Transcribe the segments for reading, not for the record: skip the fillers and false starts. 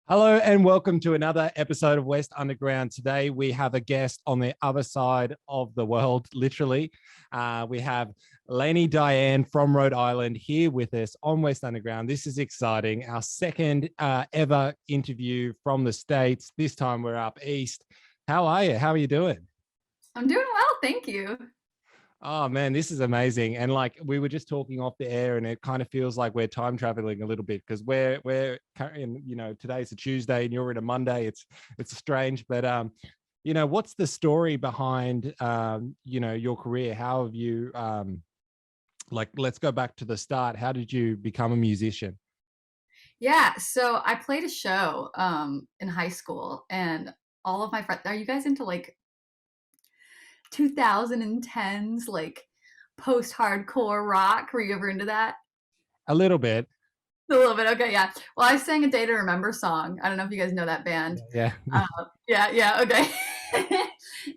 Hello and welcome to another episode of West Underground. Today we have a guest on the other side of the world, literally. We have Lainey Dionne from Rhode Island here with us on West Underground. This is exciting. Our second ever interview from the States. This time we're up east. How are you? How are you doing? I'm doing well, thank you. Oh man, this is amazing. And like we were just talking off the air and it kind of feels like we're time traveling a little bit because we're currently, today's a Tuesday and you're in a Monday. It's strange, but what's the story behind your career? How have you let's go back to the start. How did you become a musician? Yeah, so I played a show in high school and all of my friends, are you guys into like 2010s like post-hardcore rock? Were you ever into that? A little bit. A little bit, okay, yeah. Well, I sang a Day to Remember song. I don't know if you guys know that band. Yeah. Yeah, okay.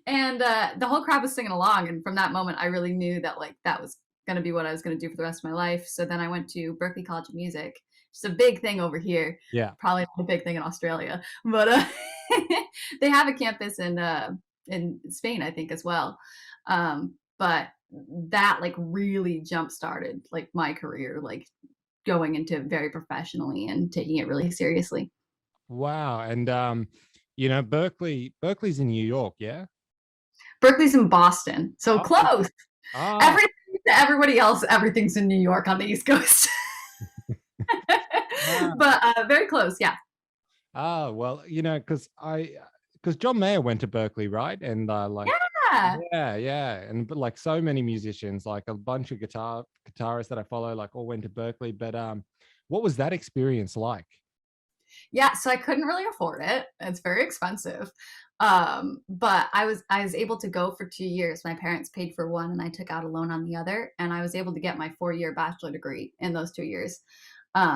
And the whole crowd was singing along, and from that moment, I really knew that like that was going to be what I was going to do for the rest of my life. So then I went to Berklee College of Music. It's a big thing over here. Yeah. Probably not a big thing in Australia, but they have a campus in Spain, I think, as well. But that like really jump started like my career, like going into very professionally and taking it really seriously. Wow. And Berkeley's in New York, yeah? Berkeley's in Boston, so Oh, close. ah, Everything to everybody else, everything's in New York on the East Coast. ah. But very close, yeah. Well, because John Mayer went to Berkeley, right? And Yeah. yeah, and but like so many musicians, like a bunch of guitarists that I follow, like all went to Berkeley. But what was that experience like? Yeah, so I couldn't really afford it. It's very expensive. But I was able to go for 2 years. My parents paid for one and I took out a loan on the other, and I was able to get my 4-year bachelor degree in those 2 years.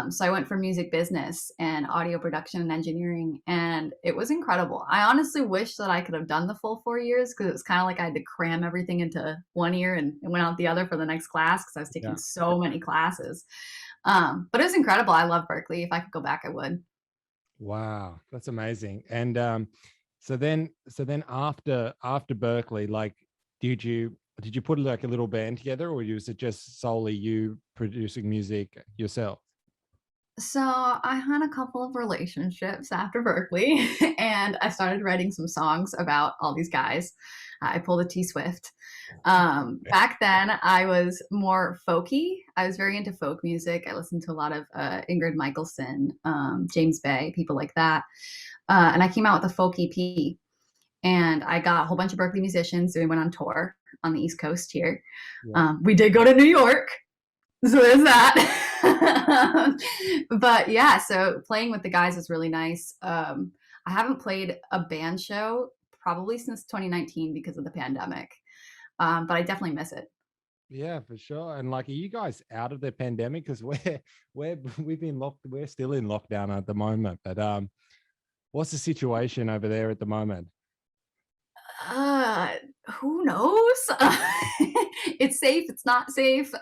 So I went for music business and audio production and engineering, and it was incredible. I honestly wish that I could have done the full 4 years because it was kind of like I had to cram everything into one year and went out the other for the next class because I was taking Yeah. so many classes. But it was incredible. I love Berkeley. If I could go back, I would. Wow, that's amazing. And so then after Berkeley, like, did you put like a little band together, or was it just solely you producing music yourself? So I had a couple of relationships after Berkeley, and I started writing some songs about all these guys. I pulled a T Swift. Back then, I was more folky. I was very into folk music. I listened to a lot of Ingrid Michaelson, James Bay, people like that. And I came out with a folk EP, and I got a whole bunch of Berkeley musicians. And we went on tour on the East Coast here. Yeah. We did go to New York, so there's that. But yeah, so playing with the guys is really nice. I haven't played a band show probably since 2019 because of the pandemic, but I definitely miss it. Yeah, for sure. And like, are you guys out of the pandemic? Because we've been locked. We're still in lockdown at the moment. But what's the situation over there at the moment? Uh, who knows? It's safe, it's not safe.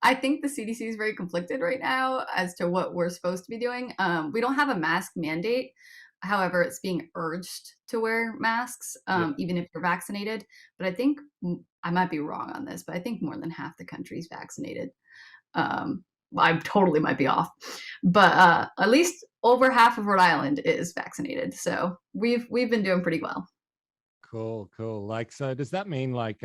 I think the CDC is very conflicted right now as to what we're supposed to be doing. We don't have a mask mandate. However, it's being urged to wear masks, Yeah. even if you're vaccinated. But I think I might be wrong on this, but I think more than half the country is vaccinated. Um, I totally might be off, but at least over half of Rhode Island is vaccinated. So we've been doing pretty well. Cool, cool. Like, so does that mean like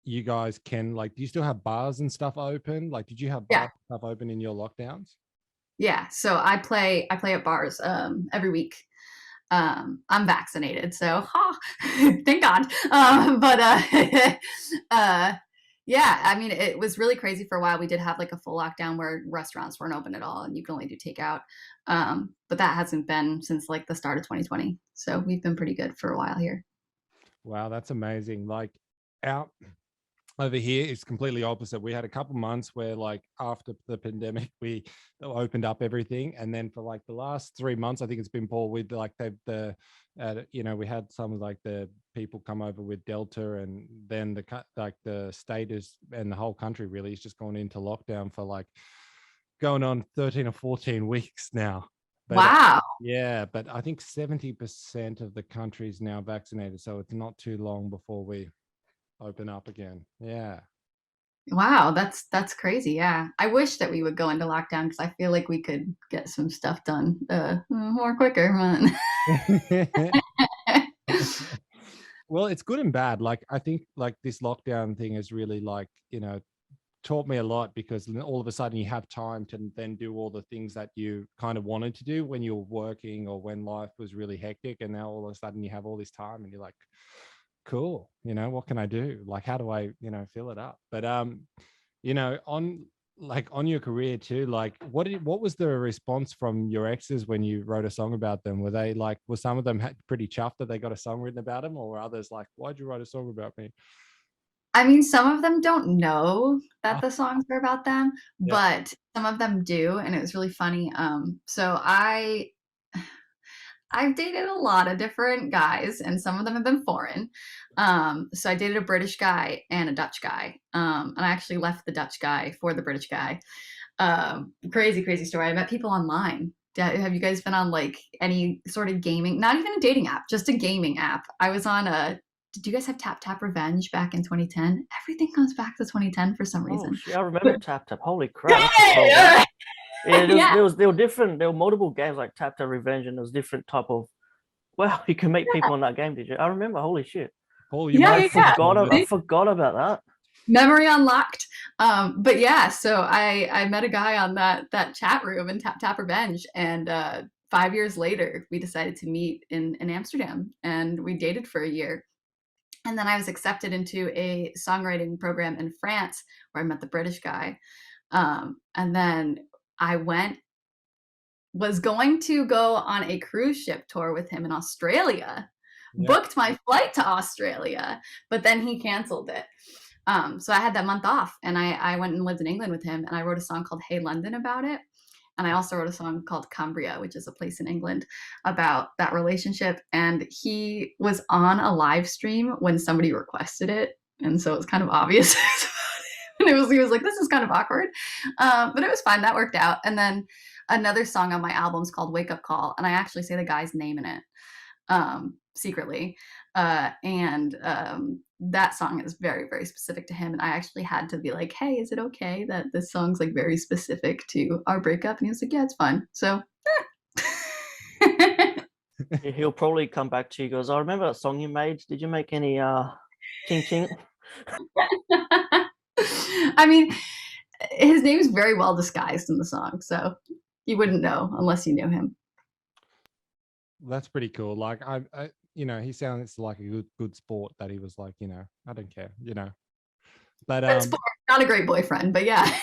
you guys can like, do you still have bars and stuff open? Like, did you have Yeah. bars and stuff open in your lockdowns? Yeah, so I play at bars every week. I'm vaccinated, so ha, thank God. But uh, yeah, I mean, it was really crazy for a while. We did have like a full lockdown where restaurants weren't open at all, and you could only do takeout. But that hasn't been since like the start of 2020. So we've been pretty good for a while here. Wow, that's amazing. Like, out over here it's completely opposite. We had a couple months where like after the pandemic we opened up everything, and then for like the last 3 months I think it's been Paul with like we had some like the people come over with Delta, and then like the state is and the whole country really is just gone into lockdown for like going on 13 or 14 weeks now. But Wow. Yeah, but I think 70% of the country is now vaccinated, so it's not too long before we open up again. Yeah. Wow, that's crazy. Yeah. I wish that we would go into lockdown because I feel like we could get some stuff done more quicker. Well, it's good and bad. Like I think like this lockdown thing is really like, taught me a lot because all of a sudden you have time to then do all the things that you kind of wanted to do when you were working or when life was really hectic. And now all of a sudden you have all this time and you're like, cool, what can I do? Like, how do I, fill it up? But, on like on your career too, like what was the response from your exes when you wrote a song about them? Were they like, were some of them pretty chuffed that they got a song written about them, or were others like, why'd you write a song about me? I mean, some of them don't know that Oh, the songs are about them, yeah. but some of them do, and it was really funny. So I've dated a lot of different guys, and some of them have been foreign. So I dated a British guy and a Dutch guy, and I actually left the Dutch guy for the British guy. Crazy, crazy story. I met people online. Have you guys been on like any sort of gaming? Not even a dating app, just a gaming app. I was on a. Did you guys have Tap Tap Revenge back in 2010? Everything comes back to 2010 for some Oh reason. shit, I remember But Tap Tap. Holy crap, that's a throwback. Yeah, yeah, there were different, there were multiple games like Tap Tap Revenge, and there was different type of, wow, you can meet people in that game, did you? I remember, holy shit. Paul, you yeah, might I yeah, have yeah. forgot I See? forgot about that. Memory unlocked. But yeah, so I met a guy on that chat room in Tap Tap Revenge, and 5 years later we decided to meet in Amsterdam, and we dated for a year. And then I was accepted into a songwriting program in France where I met the British guy. And then I was going to go on a cruise ship tour with him in Australia, Yeah. booked my flight to Australia, but then he canceled it. So I had that month off, and I went and lived in England with him, and I wrote a song called Hey London about it. And I also wrote a song called Cumbria, which is a place in England, about that relationship. And he was on a live stream when somebody requested it. And so it was kind of obvious. And he was like, this is kind of awkward. But it was fine. That worked out. And then another song on my album is called Wake Up Call. And I actually say the guy's name in it secretly. And that song is very, very specific to him. And I actually had to be like, hey, is it okay that this song's like very specific to our breakup? And he was like, yeah, it's fine. So He'll probably come back to you. He goes, I remember that song you made. Did you make any ching ching? I mean, his name is very well disguised in the song, so you wouldn't know unless you knew him. That's pretty cool. Like he sounds like a good sport that he was like, I don't care. But Good sport, not a great boyfriend, but yeah.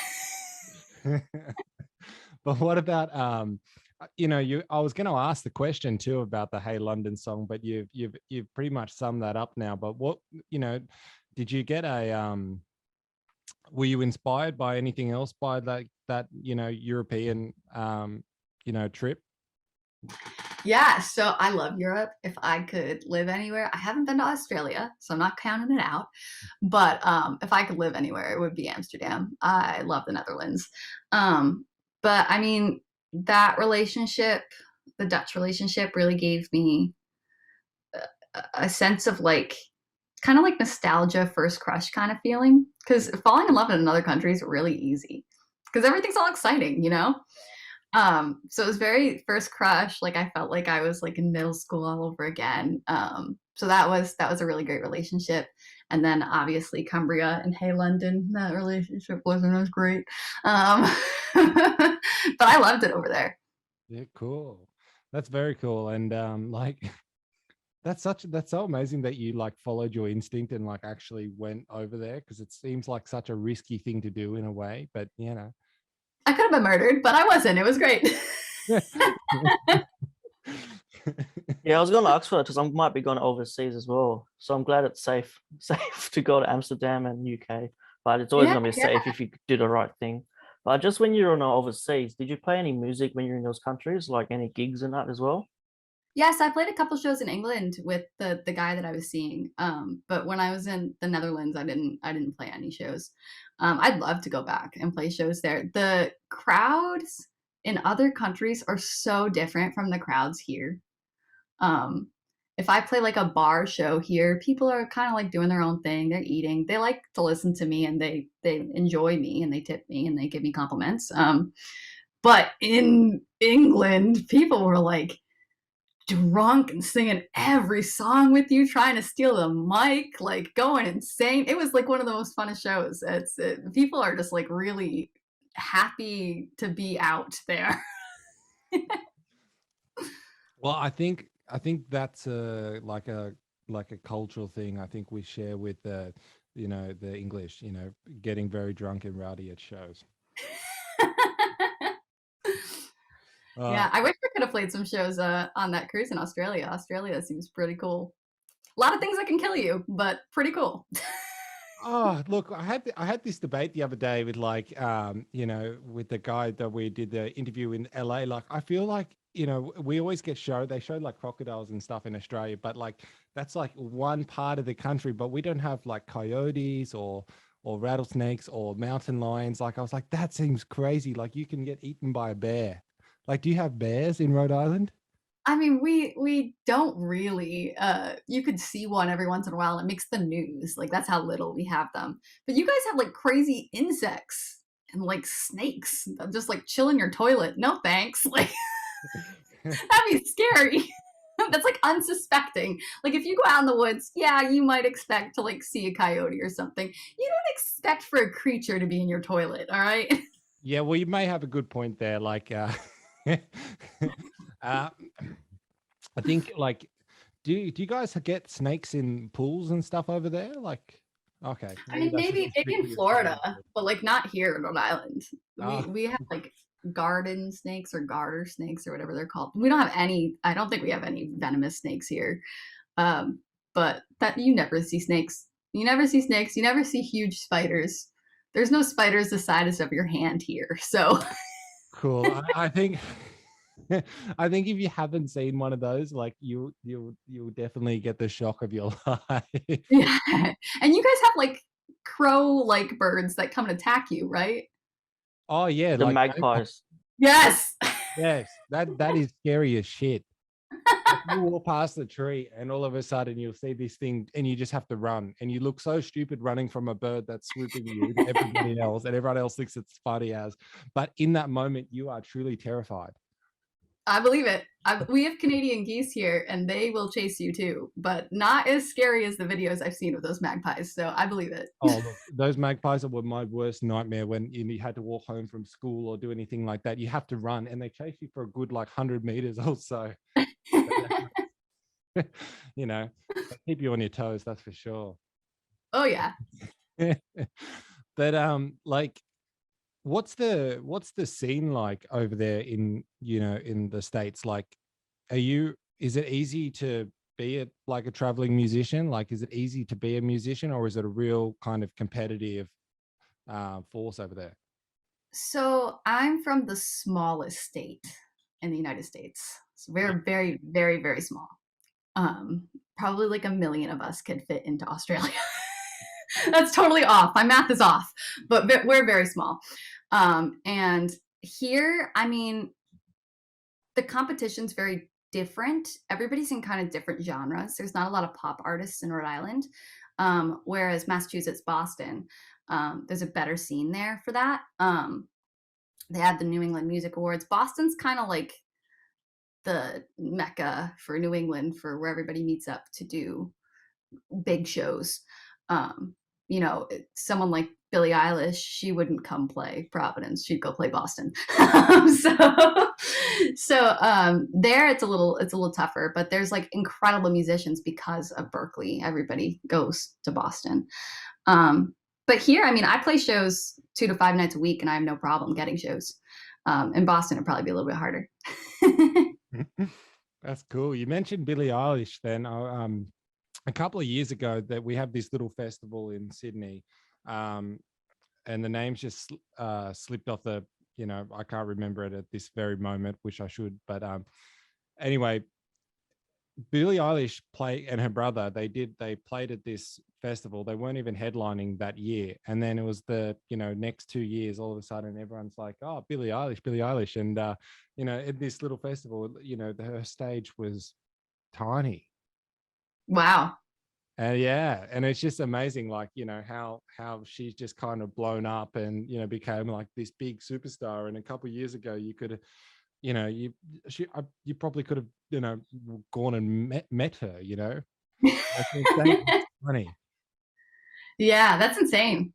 but what about I was going to ask the question too about the Hey London song, but you've pretty much summed that up now. But what, did you get were you inspired by anything else by that European trip? Yeah, so I love Europe. If I could live anywhere, I haven't been to Australia, so I'm not counting it out. But if I could live anywhere, it would be Amsterdam. I love the Netherlands. But I mean, that relationship, the Dutch relationship, really gave me a sense of like, kind of like nostalgia, first crush kind of feeling. Because falling in love in another country is really easy because everything's all exciting, you know? So it was very first crush. Like I felt like I was like in middle school all over again. So that was a really great relationship. And then obviously Cumbria and Hey London, that relationship wasn't as great. But I loved it over there. Yeah, cool. That's very cool. And like that's so amazing that you like followed your instinct and like actually went over there, because it seems like such a risky thing to do in a way, but I could have been murdered, but I wasn't. It was great. Yeah, I was going to ask for that because I might be going overseas as well. So I'm glad it's safe safe to go to Amsterdam and UK. But it's always Yeah, going to be yeah. safe if you do the right thing. But just when you're on overseas, did you play any music when you're in those countries, like any gigs and that as well? Yes, I played a couple shows in England with the guy that I was seeing. But when I was in the Netherlands, I didn't play any shows. I'd love to go back and play shows there. The crowds in other countries are so different from the crowds here. Um, if I play like a bar show here, people are kind of like doing their own thing. They're eating. They like to listen to me and they enjoy me and they tip me and they give me compliments. But in England, people were like drunk and singing every song with you, trying to steal the mic, like going insane. It was like one of the most funnest shows. People are just like really happy to be out there. Well, I think that's like a cultural thing. I think we share with the the English, getting very drunk and rowdy at shows. Yeah, Uh, I wish I could have played some shows on that cruise in Australia. Australia seems pretty cool. A lot of things that can kill you, but pretty cool. oh, look, I had this debate the other day with with the guy that we did the interview in LA. Like, I feel like, we always they show like crocodiles and stuff in Australia, but like that's like one part of the country, but we don't have like coyotes or rattlesnakes or mountain lions. Like, I was like, that seems crazy. Like, you can get eaten by a bear. Like, do you have bears in Rhode Island? I mean, we don't really. You could see one every once in a while. It makes the news. Like that's how little we have them. But you guys have like crazy insects and like snakes that just like chill in your toilet. No thanks. Like that'd be scary. That's like unsuspecting. Like if you go out in the woods, yeah, you might expect to like see a coyote or something. You don't expect for a creature to be in your toilet. All right. Yeah, well, you may have a good point there. Like, uh, I think like, do you guys get snakes in pools and stuff over there? Like, okay, I maybe mean, that's just maybe a in strictly Florida, Australian thing. but like not here in Rhode Island. We Ah, we have like garden snakes or garter snakes or whatever they're called. We don't have any. I don't think we have any venomous snakes here. Um, but that you never see snakes. You never see snakes. You never see huge spiders. There's no spiders the size of your hand here. So cool. I think, I think if you haven't seen one of those, like you'll definitely get the shock of your life. yeah. And you guys have like crow like birds that come and attack you, right? Oh yeah, The like magpies. Yes. yes, that is scary as shit. Like, you walk past the tree and all of a sudden you'll see this thing and you just have to run and you look so stupid running from a bird that's swooping you to everybody else and everyone else thinks it's funny as, but in that moment you are truly terrified. I believe it. We have Canadian geese here, and they will chase you too, but not as scary as the videos I've seen of those magpies. So I believe it. Oh, look, those magpies were my worst nightmare when you had to walk home from school or do anything like that. You have to run and they chase you for a good like 100 meters or so. you know, they keep you on your toes, that's for sure. Oh yeah. But like, what's the scene like over there in the States? Like, is it easy to be like a traveling musician? Like, is it easy to be a musician, or is it a real kind of competitive force over there? So I'm from the smallest state in the United States. So Yeah. we're very, very, very small. Probably like a million of us could fit into Australia. That's totally off. My math is off, but we're very small. And here, I mean, the competition's very different. Everybody's in kind of different genres. There's not a lot of pop artists in Rhode Island, whereas Massachusetts, Boston, there's a better scene there for that. They had the New England Music Awards. Boston's kind of like the mecca for New England for where everybody meets up to do big shows. Um, someone like Billie Eilish, she wouldn't come play Providence; she'd go play Boston. There it's a little tougher, but there's like incredible musicians because of Berkeley. Everybody goes to Boston. But here, I mean, I play shows 2 to 5 nights a week, and I have no problem getting shows. In Boston, it'd probably be a little bit harder. That's cool. You mentioned Billie Eilish then. A couple of years ago that we have this little festival in Sydney, and the name's just slipped off I can't remember it at this very moment, which I should. But anyway, Billie Eilish and her brother, they played at this festival. They weren't even headlining that year. And then it was the, next 2 years, all of a sudden everyone's like, oh, Billie Eilish. And, at this little festival, her stage was tiny. Wow. And yeah, and it's just amazing, like, how she's just kind of blown up and, became like this big superstar. And a couple of years ago, you could, you probably could have, gone and met her, I think that's funny. Yeah, that's insane.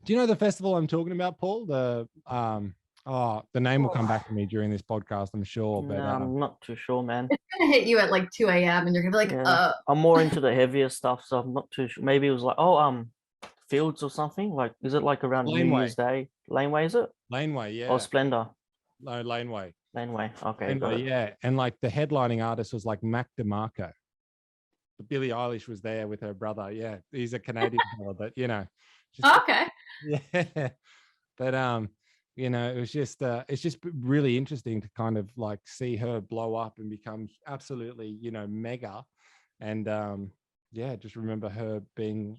Do you know the festival I'm talking about, Paul? The name will come back to me during this podcast, I'm sure. But No, I'm not too sure, man. It's gonna hit you at like 2 a.m. and you're gonna be like, I'm more into the heavier stuff, so I'm not too sure. Maybe it was like, Fields or something. Like, is it like around New Year's Day? Laneway, is it? Laneway, yeah. Or Splendor? No, Laneway. Laneway, okay. Laneway, yeah. And like the headlining artist was like Mac DeMarco. But Billie Eilish was there with her brother. Yeah, he's a Canadian fella, but okay. Yeah. But it's just really interesting to kind of like see her blow up and become absolutely, mega. And just remember her being,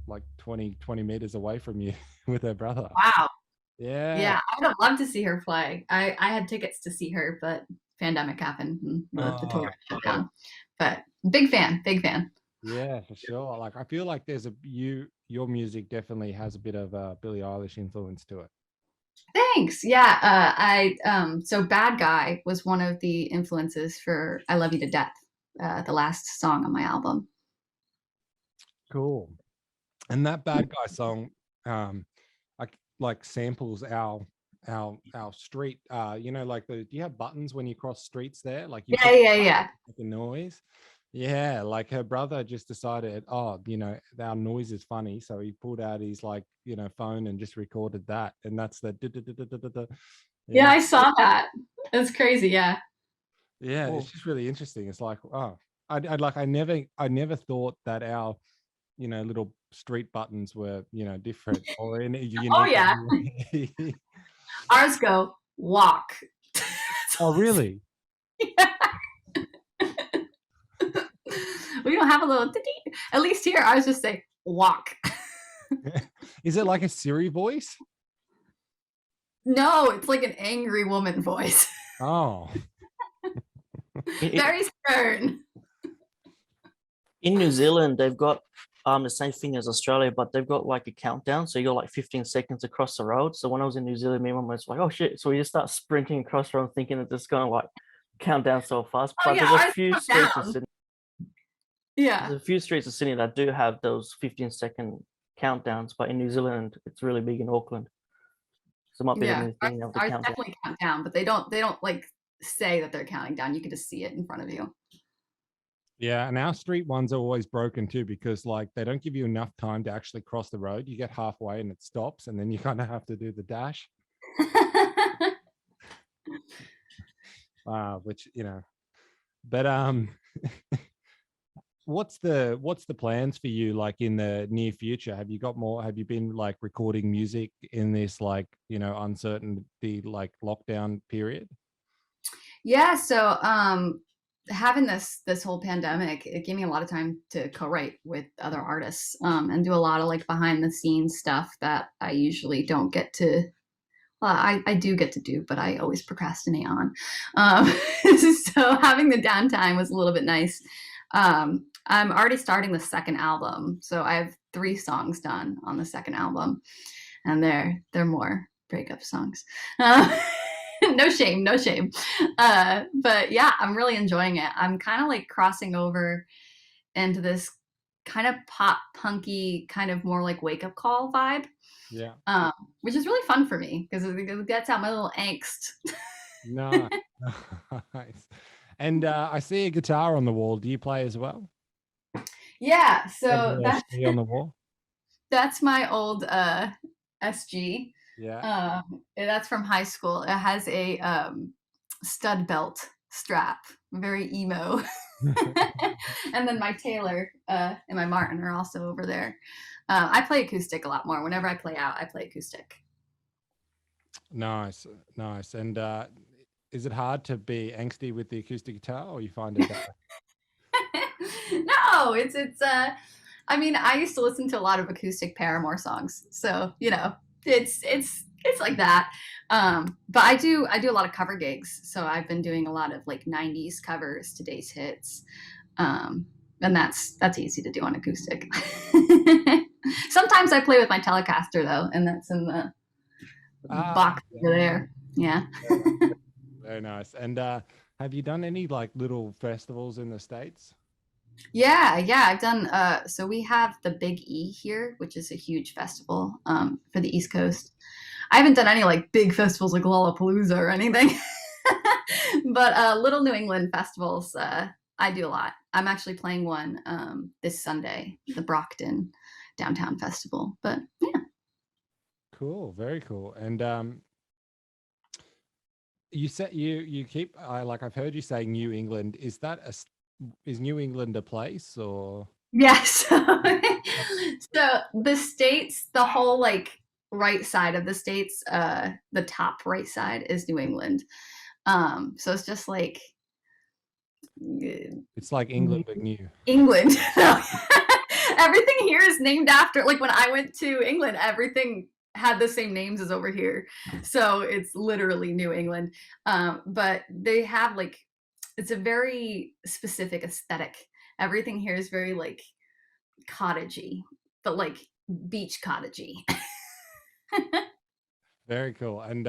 like 20 meters away from you with her brother. Wow. Yeah. Yeah, I would have loved to see her play. I had tickets to see her, but pandemic happened and the tour shut down. But big fan. Yeah, for sure. Like, I feel like your music definitely has a bit of Billie Eilish influence to it. Thanks. Yeah, so Bad Guy was one of the influences for I Love You to Death, the last song on my album. Cool. And that Bad Guy song, like samples our street. Like do you have buttons when you cross streets there? Like yeah. The noise. Yeah, like her brother just decided, our noise is funny, so he pulled out his phone and just recorded that, and that's the. Yeah, I saw that. It's crazy. Yeah. Yeah, it's just really interesting. It's like, I never thought that our little street buttons were different or in unique. Oh yeah. Ours go walk. Oh really? Yeah. We don't have a little at least here ours just say walk. Is it like a Siri voice? No, it's like an angry woman voice. Oh. Very stern. In New Zealand, they've got the same thing as Australia, but they've got like a countdown. So you got like 15 seconds across the road. So when I was in New Zealand, me and mum was like, oh shit. So we just start sprinting across the road thinking that it's going to like count down so fast. But there's a few streets in Sydney. Yeah. There's a few streets in Sydney that do have those 15-second countdowns, but in New Zealand, it's really big in Auckland. So it might be the new thing of the countdown. Definitely count down, but they don't like say that they're counting down. You can just see it in front of you. Yeah, and our street ones are always broken too, because like they don't give you enough time to actually cross the road. You get halfway and it stops, and then you kind of have to do the dash. Which but what's the plans for you like in the near future? Have you been like recording music in this like uncertainty like lockdown period? Yeah, so having this whole pandemic, it gave me a lot of time to co-write with other artists and do a lot of like behind the scenes stuff that I usually don't get to. Well, I do get to do, but I always procrastinate on. So having the downtime was a little bit nice. I'm already starting the second album, so I have 3 songs done on the second album, and they're more breakup songs. No shame. But yeah, I'm really enjoying it. I'm kind of like crossing over into this kind of pop punky, kind of more like wake up call vibe. Yeah. Which is really fun for me because it gets out my little angst. Nice. And I see a guitar on the wall. Do you play as well? Yeah, so that's on the wall. That's my old SG. Yeah. That's from high school. It has a stud belt strap, very emo. And then my Taylor and my Martin are also over there. I play acoustic a lot more. Whenever I play out, I play acoustic. Nice. And is it hard to be angsty with the acoustic guitar, or you find it? No, it's I mean, I used to listen to a lot of acoustic Paramore songs, so you know, it's like that. But I do a lot of cover gigs, so I've been doing a lot of like '90s covers, today's hits, and that's easy to do on acoustic. Sometimes I play with my Telecaster though, and that's in the box over there. Yeah. Very nice. And have you done any like little festivals in the States? Yeah, I've done so we have the Big E here, which is a huge festival for the East Coast. I haven't done any like big festivals like Lollapalooza or anything. But little New England festivals I do a lot. I'm actually playing one this Sunday, the Brockton Downtown Festival. But yeah. Cool, very cool. And you said you keep like I've heard you say New England. Is that is New England a place or? Yes. So the states, the whole like right side of the states, the top right side is New England. So it's just like It's like England but new. England. Everything here is named after, like when I went to England, everything had the same names as over here. So it's literally New England. But they have like, it's a very specific aesthetic. Everything here is very like cottagey, but like beach cottagey. Very cool. And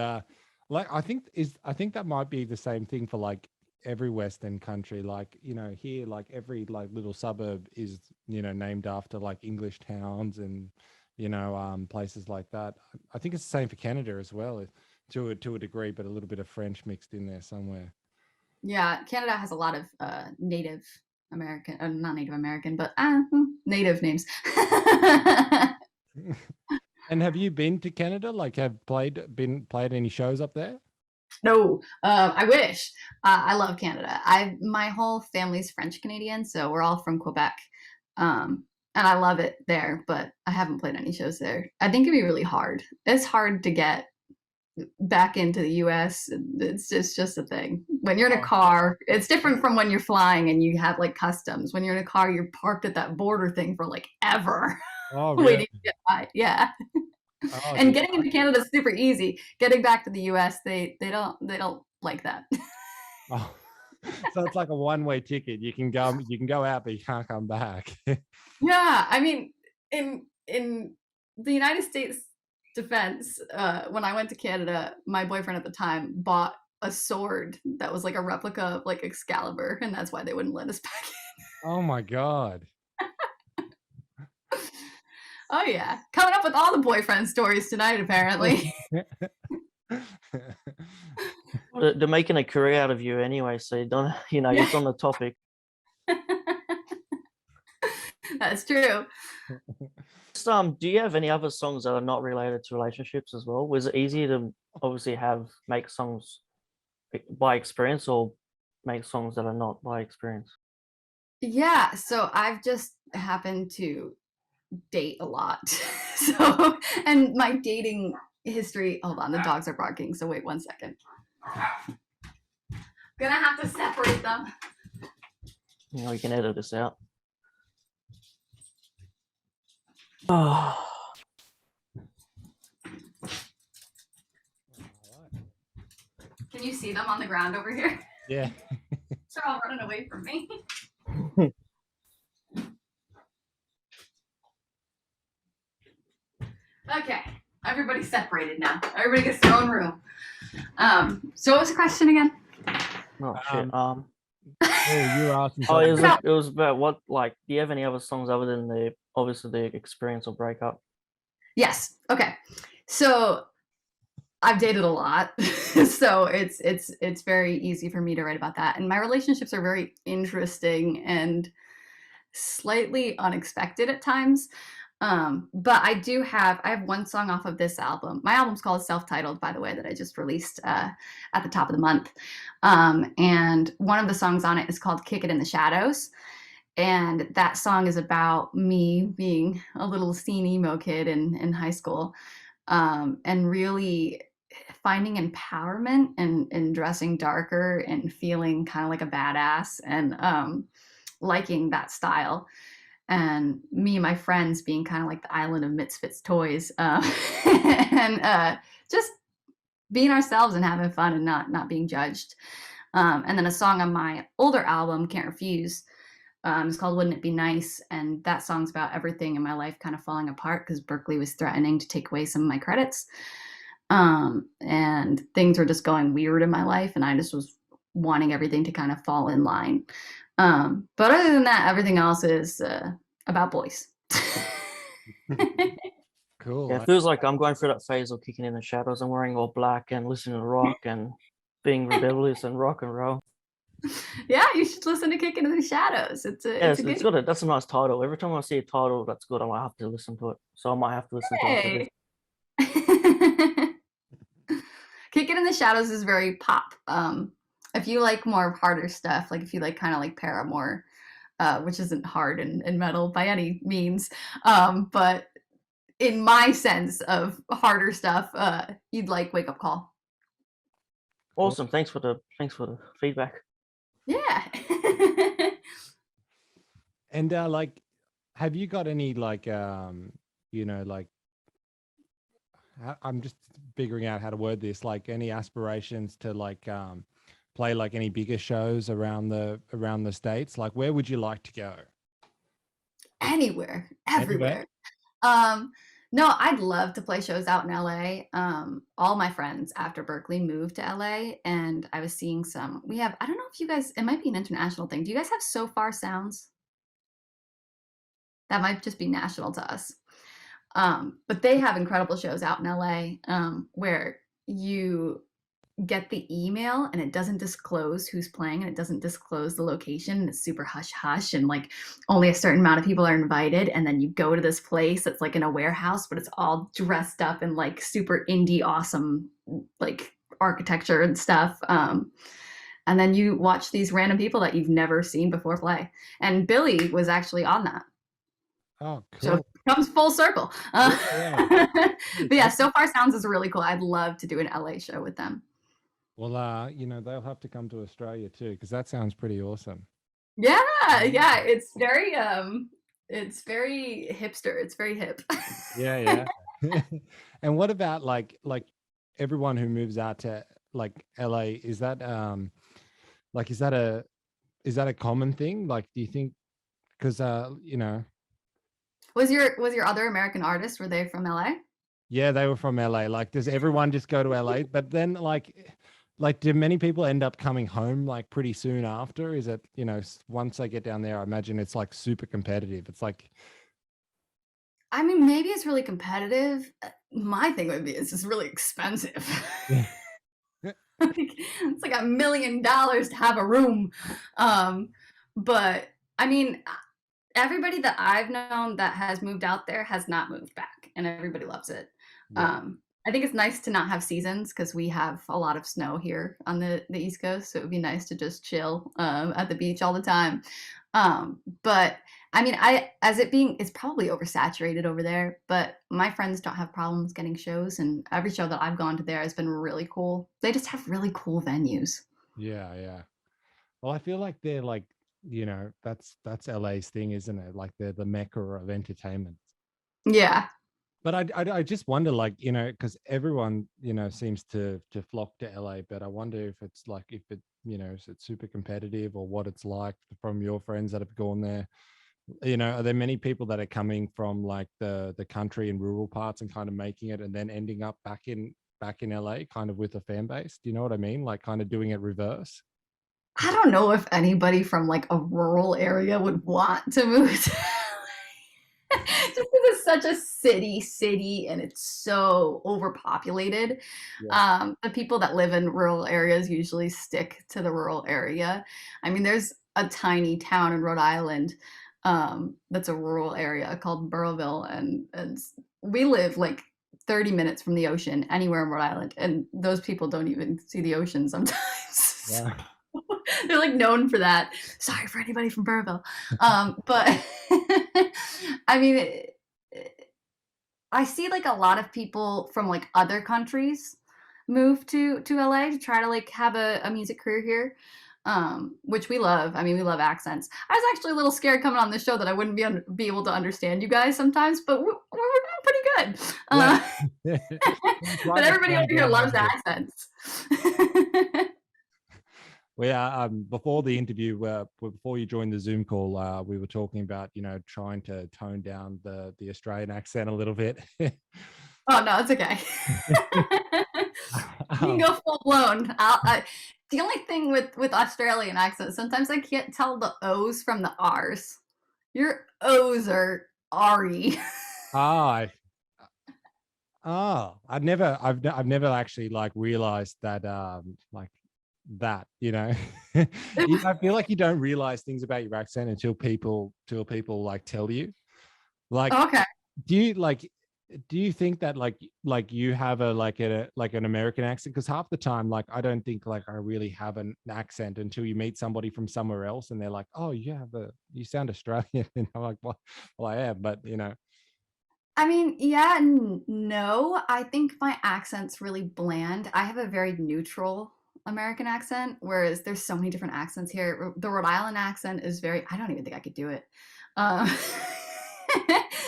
like I think that might be the same thing for like every Western country. Like, you know, here like every like little suburb is, you know, named after like English towns and, you know, places like that. I think it's the same for Canada as well, to a degree, but a little bit of French mixed in there somewhere. Yeah, Canada has a lot of Native American, not Native American, but native names. And have you been to Canada? Like have played any shows up there? No, I wish. I love Canada. My whole family's French Canadian, so we're all from Quebec, and I love it there. But I haven't played any shows there. I think it'd be really hard. It's hard to get back into the U.S. It's just a thing. When you're in a car, it's different from when you're flying and you have like customs. When you're in a car, you're parked at that border thing for like ever, Oh, waiting really? to get by. Yeah. Oh, And getting into Canada is super easy. Getting back to the US, they don't like that. oh. So it's like a one-way ticket. You can go out, but you can't come back. Yeah, I mean, in the United States defense, when I went to Canada, my boyfriend at the time bought a sword that was like a replica of like Excalibur, and that's why they wouldn't let us back in. Oh my God. Oh yeah, coming up with all the boyfriend stories tonight, apparently. Well, they're making a career out of you anyway, so you don't, you know, it's on the topic. That's true. So, do you have any other songs that are not related to relationships as well? Was it easier to obviously make songs by experience or make songs that are not by experience? Yeah, so I've just happened to date a lot. So, and my dating history, hold on, the dogs are barking, so wait 1 second. Gonna have to separate them. You know, you can edit this out. Oh. Can you see them on the ground over here? Yeah. They're all running away from me. Okay, everybody's separated now. Everybody gets their own room. So what was the question again? Oh shit. Oh, you were asking. Oh, it was about what, like, do you have any other songs other than obviously the experience or breakup? Yes. Okay. So I've dated a lot, so it's very easy for me to write about that. And my relationships are very interesting and slightly unexpected at times. But I have one song off of this album. My album's called Self-Titled, by the way, that I just released at the top of the month. And one of the songs on it is called Kick It in the Shadows. And that song is about me being a little scene emo kid in high school, and really finding empowerment and dressing darker and feeling kind of like a badass. And liking that style. And me and my friends being kind of like the island of misfits toys, and just being ourselves and having fun and not being judged. And then a song on my older album, Can't Refuse, it's called Wouldn't It Be Nice? And that song's about everything in my life kind of falling apart because Berkeley was threatening to take away some of my credits. And things were just going weird in my life, and I just was wanting everything to kind of fall in line. But other than that, everything else is about boys. Cool. Yeah, it feels like I'm going through that phase of kicking in the shadows and wearing all black and listening to rock and being rebellious and rock and roll. Yeah, you should listen to Kicking in the Shadows. It's a It's good. got that's a nice title. Every time I see a title that's good, I might have to listen to it. So I might have to listen to it after this. Hey. Kicking in the Shadows is very pop. If you like more harder stuff, like if you like kind of like Paramore, which isn't hard in metal by any means, but in my sense of harder stuff, you'd like Wake Up Call. Awesome. Thanks for the feedback. Yeah. And like, have you got any like like, I'm just figuring out how to word this, like any aspirations to like play like any bigger shows around the States? Like, where would you like to go? Anywhere, Anywhere? everywhere. No, I'd love to play shows out in LA. All my friends after Berkeley moved to LA, and I was seeing some. I don't know if you guys, it might be an international thing. Do you guys have So Far Sounds? That might just be national to us. But they have incredible shows out in LA, where you get the email and it doesn't disclose who's playing and it doesn't disclose the location. It's super hush hush, and like only a certain amount of people are invited. And then you go to this place that's like in a warehouse, but it's all dressed up in like super indie awesome like architecture and stuff. And then you watch these random people that you've never seen before play. And Billy was actually on that. Oh, So it cool. comes full circle. Yeah. But yeah, So Far Sounds is really cool. I'd love to do an LA show with them. Well, they'll have to come to Australia too, because that sounds pretty awesome. Yeah, it's very hipster. It's very hip. Yeah, yeah. And what about like everyone who moves out to like LA? Is that like is that a common thing? Like, do you think? Because Was your other American artists, were they from LA? yeah, they were from LA. Like, does everyone just go to LA? But then like do many people end up coming home like pretty soon after? Is it, once they get down there, I imagine it's like super competitive. It's like, I mean, maybe it's really competitive. My thing would be it's just really expensive. yeah. It's like $1 million to have a room. But I mean, everybody that I've known that has moved out there has not moved back, and everybody loves it. Yeah. I think it's nice to not have seasons because we have a lot of snow here on the East Coast, so it would be nice to just chill at the beach all the time. But I mean, it's probably oversaturated over there, but my friends don't have problems getting shows, and every show that I've gone to there has been really cool. They just have really cool venues. Yeah, yeah. Well, I feel like they're like, that's LA's thing, isn't it? Like they're the mecca of entertainment. Yeah. But I just wonder, like, because everyone, seems to flock to LA, but I wonder if it's like, if it, is it super competitive, or what it's like from your friends that have gone there. Are there many people that are coming from like the country and rural parts and kind of making it and then ending up back in LA kind of with a fan base? Do you know what I mean? Like kind of doing it reverse. I don't know if anybody from like a rural area would want to move to just because it's such a city and it's so overpopulated. Yeah. The people that live in rural areas usually stick to the rural area. I mean, there's a tiny town in Rhode Island that's a rural area called Burrowville, and we live like 30 minutes from the ocean anywhere in Rhode Island, and those people don't even see the ocean sometimes. Yeah. They're like known for that. Sorry for anybody from Burrowville. But I mean, I see like a lot of people from like other countries move to LA to try to like have a music career here. which we love. I mean, we love accents. I was actually a little scared coming on this show that I wouldn't be able to understand you guys sometimes, but we're doing pretty good. But everybody over here loves accents. We are before the interview, before you joined the Zoom call, we were talking about, you know, trying to tone down the Australian accent a little bit. Oh no, it's okay. You can go full blown. The only thing with Australian accents, sometimes I can't tell the O's from the R's. Your O's are R-y. I've never actually like realized that like that, you know. I feel like you don't realize things about your accent until people like tell you. Like, okay. Do you think that like you have an American accent? Because half the time, like, I don't think like I really have an accent until you meet somebody from somewhere else and they're like, oh, you sound Australian. And I'm like, well, I am, but you know. I mean, yeah, no, I think my accent's really bland. I have a very neutral American accent, whereas there's so many different accents here. The Rhode Island accent is I don't even think I could do it.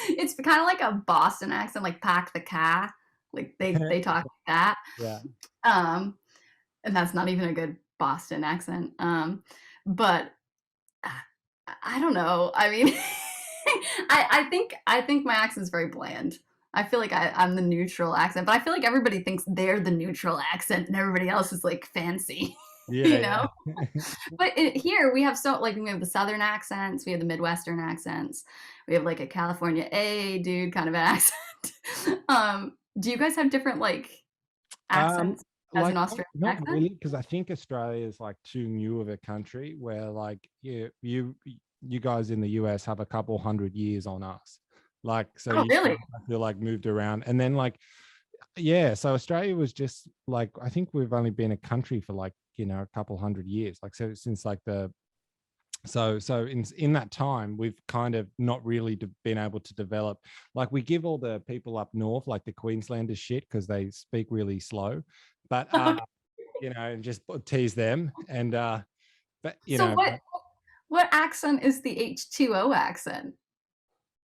It's kind of like a Boston accent, like pack the car. Like they talk like that. Yeah. And that's not even a good Boston accent. But I don't know. I mean, I think my accent's very bland. I feel like I'm the neutral accent, but I feel like everybody thinks they're the neutral accent and everybody else is like fancy. Yeah, you know. But here we have we have the Southern accents, we have the Midwestern accents, we have like a California dude kind of accent. Do you guys have different like accents as an Australian not accent? really, because I think Australia is like too new of a country where like you guys in the US have a couple hundred years on us. Like, so oh, really? I feel like moved around, and then like, yeah, so Australia was just like, I think we've only been a country for like, you know, a couple hundred years, like, so since like so in that time we've kind of not really been able to develop, like, we give all the people up north like the Queenslanders shit because they speak really slow, but you know, just tease them. And but you so know, what accent is the H2O accent?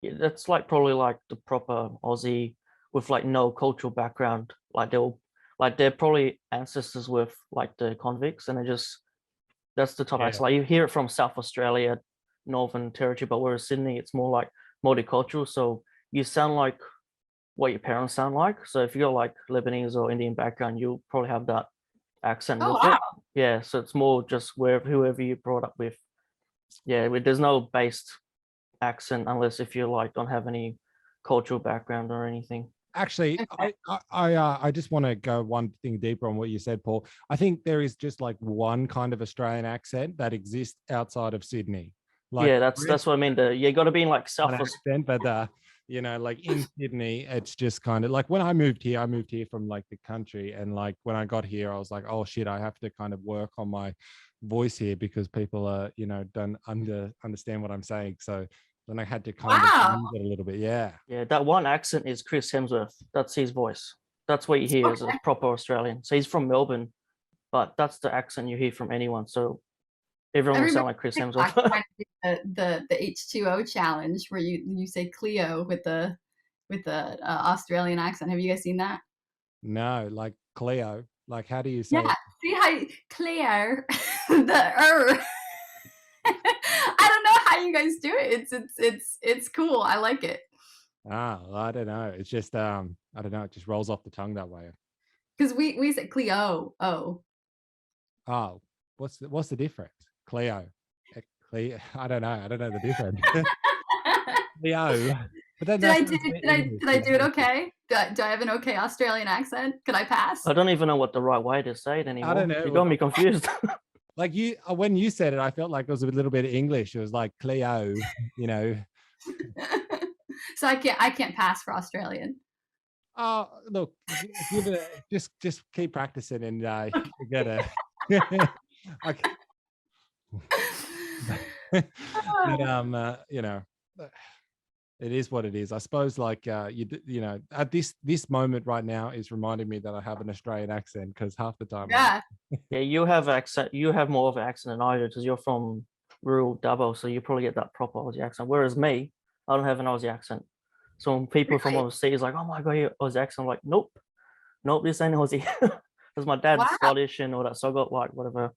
Yeah, that's like probably like the proper Aussie with like no cultural background. Like they're probably ancestors with like the convicts, and that's the type of accent. Like you hear it from South Australia, Northern Territory, but whereas Sydney, it's more like multicultural. So you sound like what your parents sound like. So if you got like Lebanese or Indian background, you'll probably have that accent with it. Yeah, so it's more just whoever you brought up with. Yeah, there's no based accent unless if you like don't have any cultural background or anything. Actually, I just want to go one thing deeper on what you said, Paul. I think there is just like one kind of Australian accent that exists outside of Sydney. Like, yeah, that's what I mean. You got to be in like South accent, but you know, like in Sydney, it's just kind of like when I moved here from like the country, and like when I got here, I was like, oh shit, I have to kind of work on my voice here because people are, you know, don't understand what I'm saying. So then I had to kind of use it a little bit. Yeah. Yeah, that one accent is Chris Hemsworth. That's his voice. That's what you hear as a proper Australian. So he's from Melbourne, but that's the accent you hear from anyone. So everyone will sound like Chris Hemsworth. the H2O challenge where you say Cleo with the Australian accent. Have you guys seen that? No, like Cleo. Like, how do you say? Yeah, see how Cleo the I don't know how you guys do it. It's cool. I like it. I don't know. It's just I don't know. It just rolls off the tongue that way. Because we say Cleo. Oh, what's the difference? Cleo. I don't know. I don't know the difference. Cleo. But did I do it okay? Do I have an okay Australian accent? Could I pass? I don't even know what the right way to say it anymore. I don't know. You got me confused. Like when you said it, I felt like it was a little bit of English. It was like Cleo, you know. So I can't pass for Australian. Oh, look, just keep practicing and you get it. Okay. But you know, It is what it is. I suppose like you know, at this moment right now is reminding me that I have an Australian accent, because half the time Yeah. Yeah, you have accent. You have more of an accent than I do because you're from rural Dubbo, so you probably get that proper Aussie accent. Whereas me, I don't have an Aussie accent. So when people from Really? overseas like, "Oh my god, you Aussie accent," I'm like, "Nope, nope, this ain't Aussie." Because my dad's Wow. Scottish and all that, so I got like whatever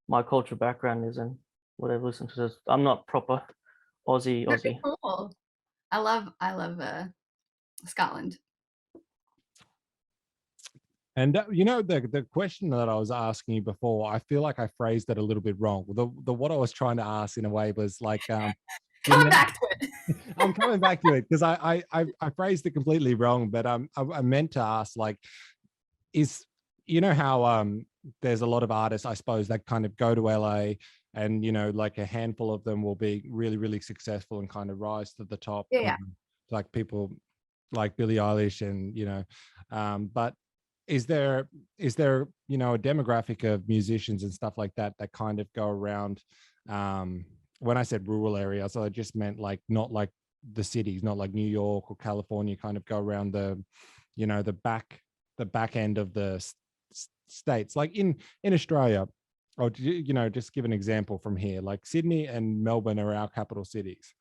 my cultural background is and whatever. Listen to this, I'm not proper Aussie. Very cool. I love Scotland. And you know, the question that I was asking you before, I feel like I phrased it a little bit wrong. The what I was trying to ask in a way was like, you Come know, back to it. I'm coming back to it because I phrased it completely wrong. But I meant to ask, like, is, you know how there's a lot of artists, I suppose, that kind of go to LA, and you know, like a handful of them will be really, really successful and kind of rise to the top. Yeah. Like people like Billie Eilish, and you know, but is there you know, a demographic of musicians and stuff like that that kind of go around, when I said rural areas, I just meant like not like the cities, not like New York or California, kind of go around the, you know, the back end of the states, like in Australia, or you know, just give an example from here, like Sydney and Melbourne are our capital cities,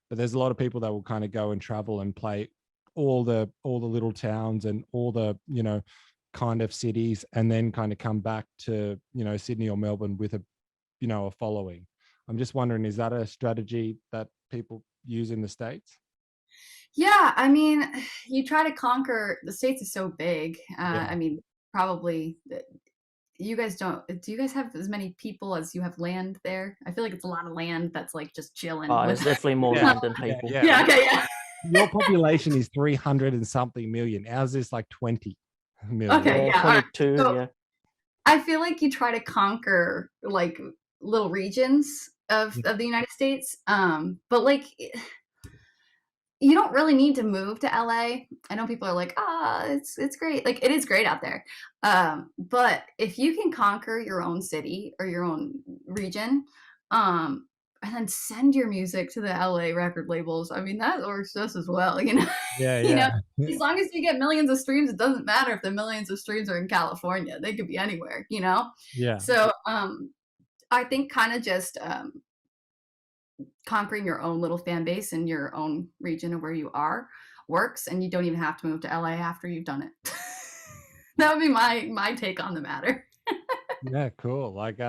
but there's a lot of people that will kind of go and travel and play all the little towns and all the, you know, kind of cities, and then kind of come back to, you know, Sydney or Melbourne with a, you know, a following. I'm just wondering, is that a strategy that people use in the States? Yeah, I mean, you try to conquer the States is so big. Yeah. I mean, probably you guys don't. Do you guys have as many people as you have land there? I feel like it's a lot of land that's like just chilling. It's definitely more Yeah. land than people. Yeah. Okay. Yeah. Your population is 300 and something million. Ours is like 20 million. Okay. Yeah, Yeah. All right. 22. So Yeah. I feel like you try to conquer like little regions of the United States. But like you don't really need to move to LA. I know people are like, it's great. Like it is great out there. But if you can conquer your own city or your own region, and then send your music to the LA record labels, I mean, that works just as well, you know? Yeah, You know, yeah. as long as you get millions of streams, it doesn't matter if the millions of streams are in California. They could be anywhere, you know? Yeah. So I think kind of just conquering your own little fan base in your own region of where you are works, and you don't even have to move to LA after you've done it. That would be my take on the matter. Yeah, cool. Like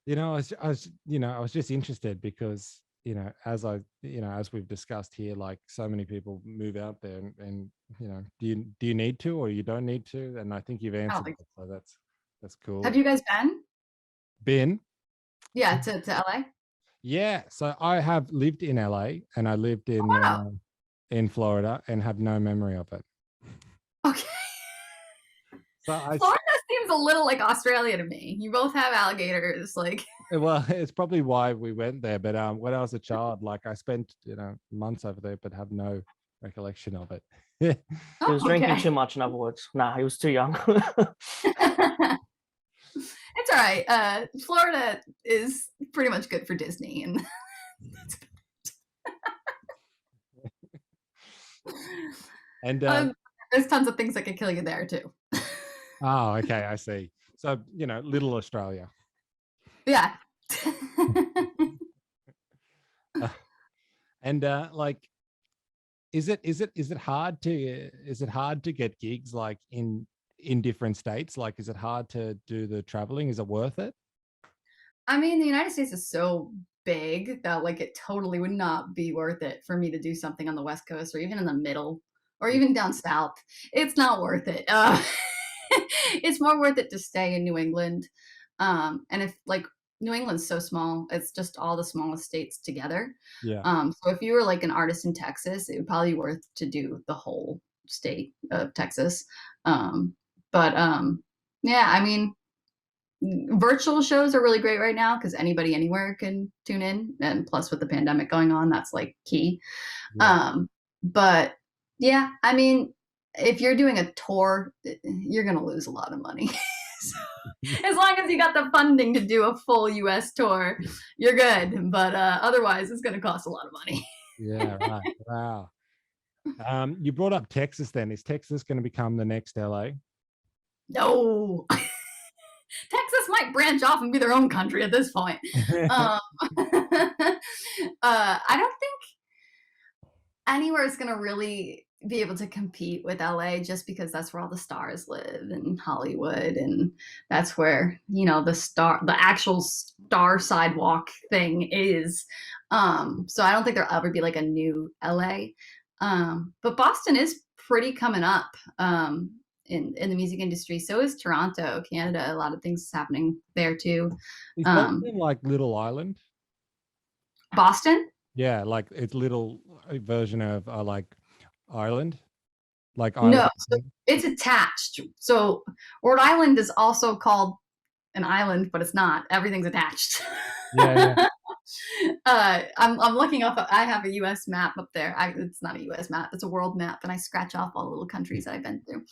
you know, I was just interested because, you know, as we've discussed here, like so many people move out there, and you know, do you need to, or you don't need to? And I think you've I don't answered think that, so that's cool. Have you guys been? Been? Yeah, to LA? Yeah, so I have lived in LA, and I lived Oh, wow. in Florida, and have no memory of it. Okay. So Florida seems a little like Australia to me. You both have alligators, like well, it's probably why we went there. But when I was a child, like I spent, you know, months over there, but have no recollection of it. He was drinking okay. too much, in other words. Nah, he was too young. It's all right. Florida is pretty much good for Disney, and And there's tons of things that could kill you there too. oh, okay, I see. So, you know, little Australia. Yeah. And like, is it hard to get gigs like in different states? Like, is it hard to do the traveling? Is it worth it? I mean, the United States is so big that like it totally would not be worth it for me to do something on the West Coast or even in the middle or even down south. It's not worth it. It's more worth it to stay in New England. And if like New England's so small, it's just all the smallest states together. Yeah. So if you were like an artist in Texas, it would probably be worth to do the whole state of Texas. But yeah, I mean, virtual shows are really great right now because anybody anywhere can tune in, and plus with the pandemic going on, that's like key. Yeah. But yeah, I mean, if you're doing a tour, you're gonna lose a lot of money. So, as long as you got the funding to do a full US tour, you're good, but otherwise it's gonna cost a lot of money. Yeah, right. Wow. You brought up Texas then. Is Texas going to become the next LA? No. Texas might branch off and be their own country at this point. I don't think anywhere is going to really be able to compete with LA just because that's where all the stars live in Hollywood, and that's where the actual star sidewalk thing is. So I don't think there'll ever be like a new LA. But Boston is pretty coming up in the music industry. So is Toronto, Canada. A lot of things happening there too. Is Boston like Little Island? Boston? Yeah, like it's little version of like Ireland, like No, Island. so it's attached. So Rhode Island is also called an island, but it's not. Everything's attached. Yeah, I'm looking up. I have a U.S. map up there. It's not a U.S. map. It's a world map, and I scratch off all the little countries that I've been through.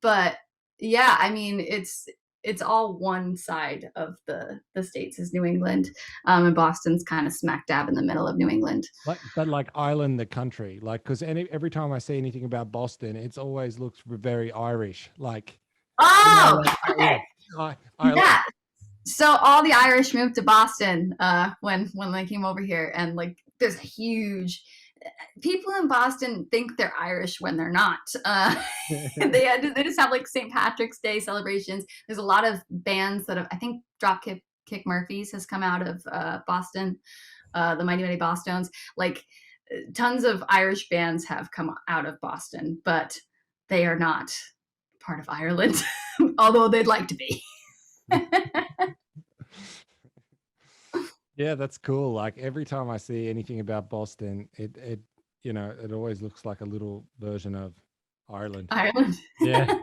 But yeah, I mean, it's all one side of the states is New England, and Boston's kind of smack dab in the middle of New England. but like Ireland, the country, like because every time I see anything about Boston, it's always looks very Irish. Like Okay. Ireland. Yeah. So all the Irish moved to Boston when they came over here, and like there's huge people in Boston think they're Irish when they're not. They just have like St. Patrick's Day celebrations. There's a lot of bands that have, I think Dropkick Murphys has come out of Boston, the Mighty Mighty Bosstones. Like tons of Irish bands have come out of Boston, but they are not part of Ireland, although they'd like to be. Yeah, that's cool. Like every time I see anything about Boston, it it always looks like a little version of Ireland. Ireland. Yeah.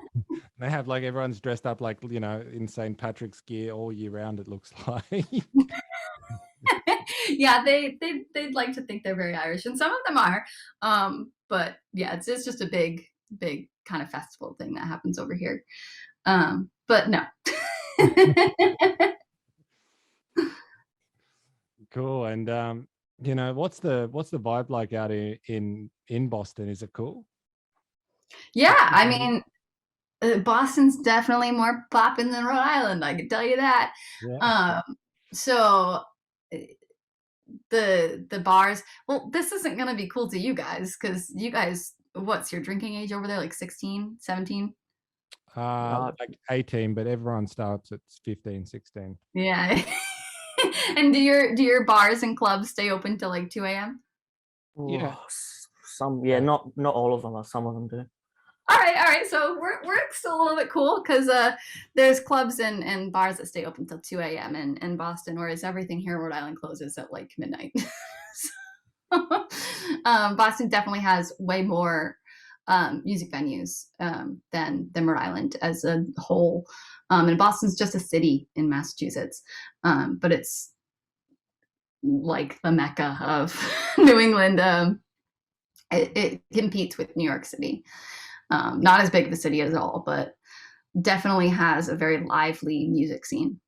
They have like everyone's dressed up like, in St. Patrick's gear all year round, it looks like. Yeah, they'd like to think they're very Irish, and some of them are. But yeah, it's just a big kind of festival thing that happens over here. But no. Cool. And what's the vibe like out in Boston? Is it cool? Yeah, I mean, Boston's definitely more poppin' than Rhode Island, I can tell you that. Yeah. So the bars, well, this isn't gonna be cool to you guys because you guys, what's your drinking age over there, like 16, 17? Like 18, but everyone starts at 15, 16. Yeah. And do your bars and clubs stay open till like 2 a.m.? Yeah. Not all of them, but some of them do. All right. So we're still a little bit cool because there's clubs and bars that stay open till 2 a.m. in Boston, whereas everything here in Rhode Island closes at like midnight. So, Boston definitely has way more music venues than Rhode Island as a whole. And Boston's just a city in Massachusetts, but it's like the mecca of New England. It competes with New York City. Not as big of a city as all, but definitely has a very lively music scene.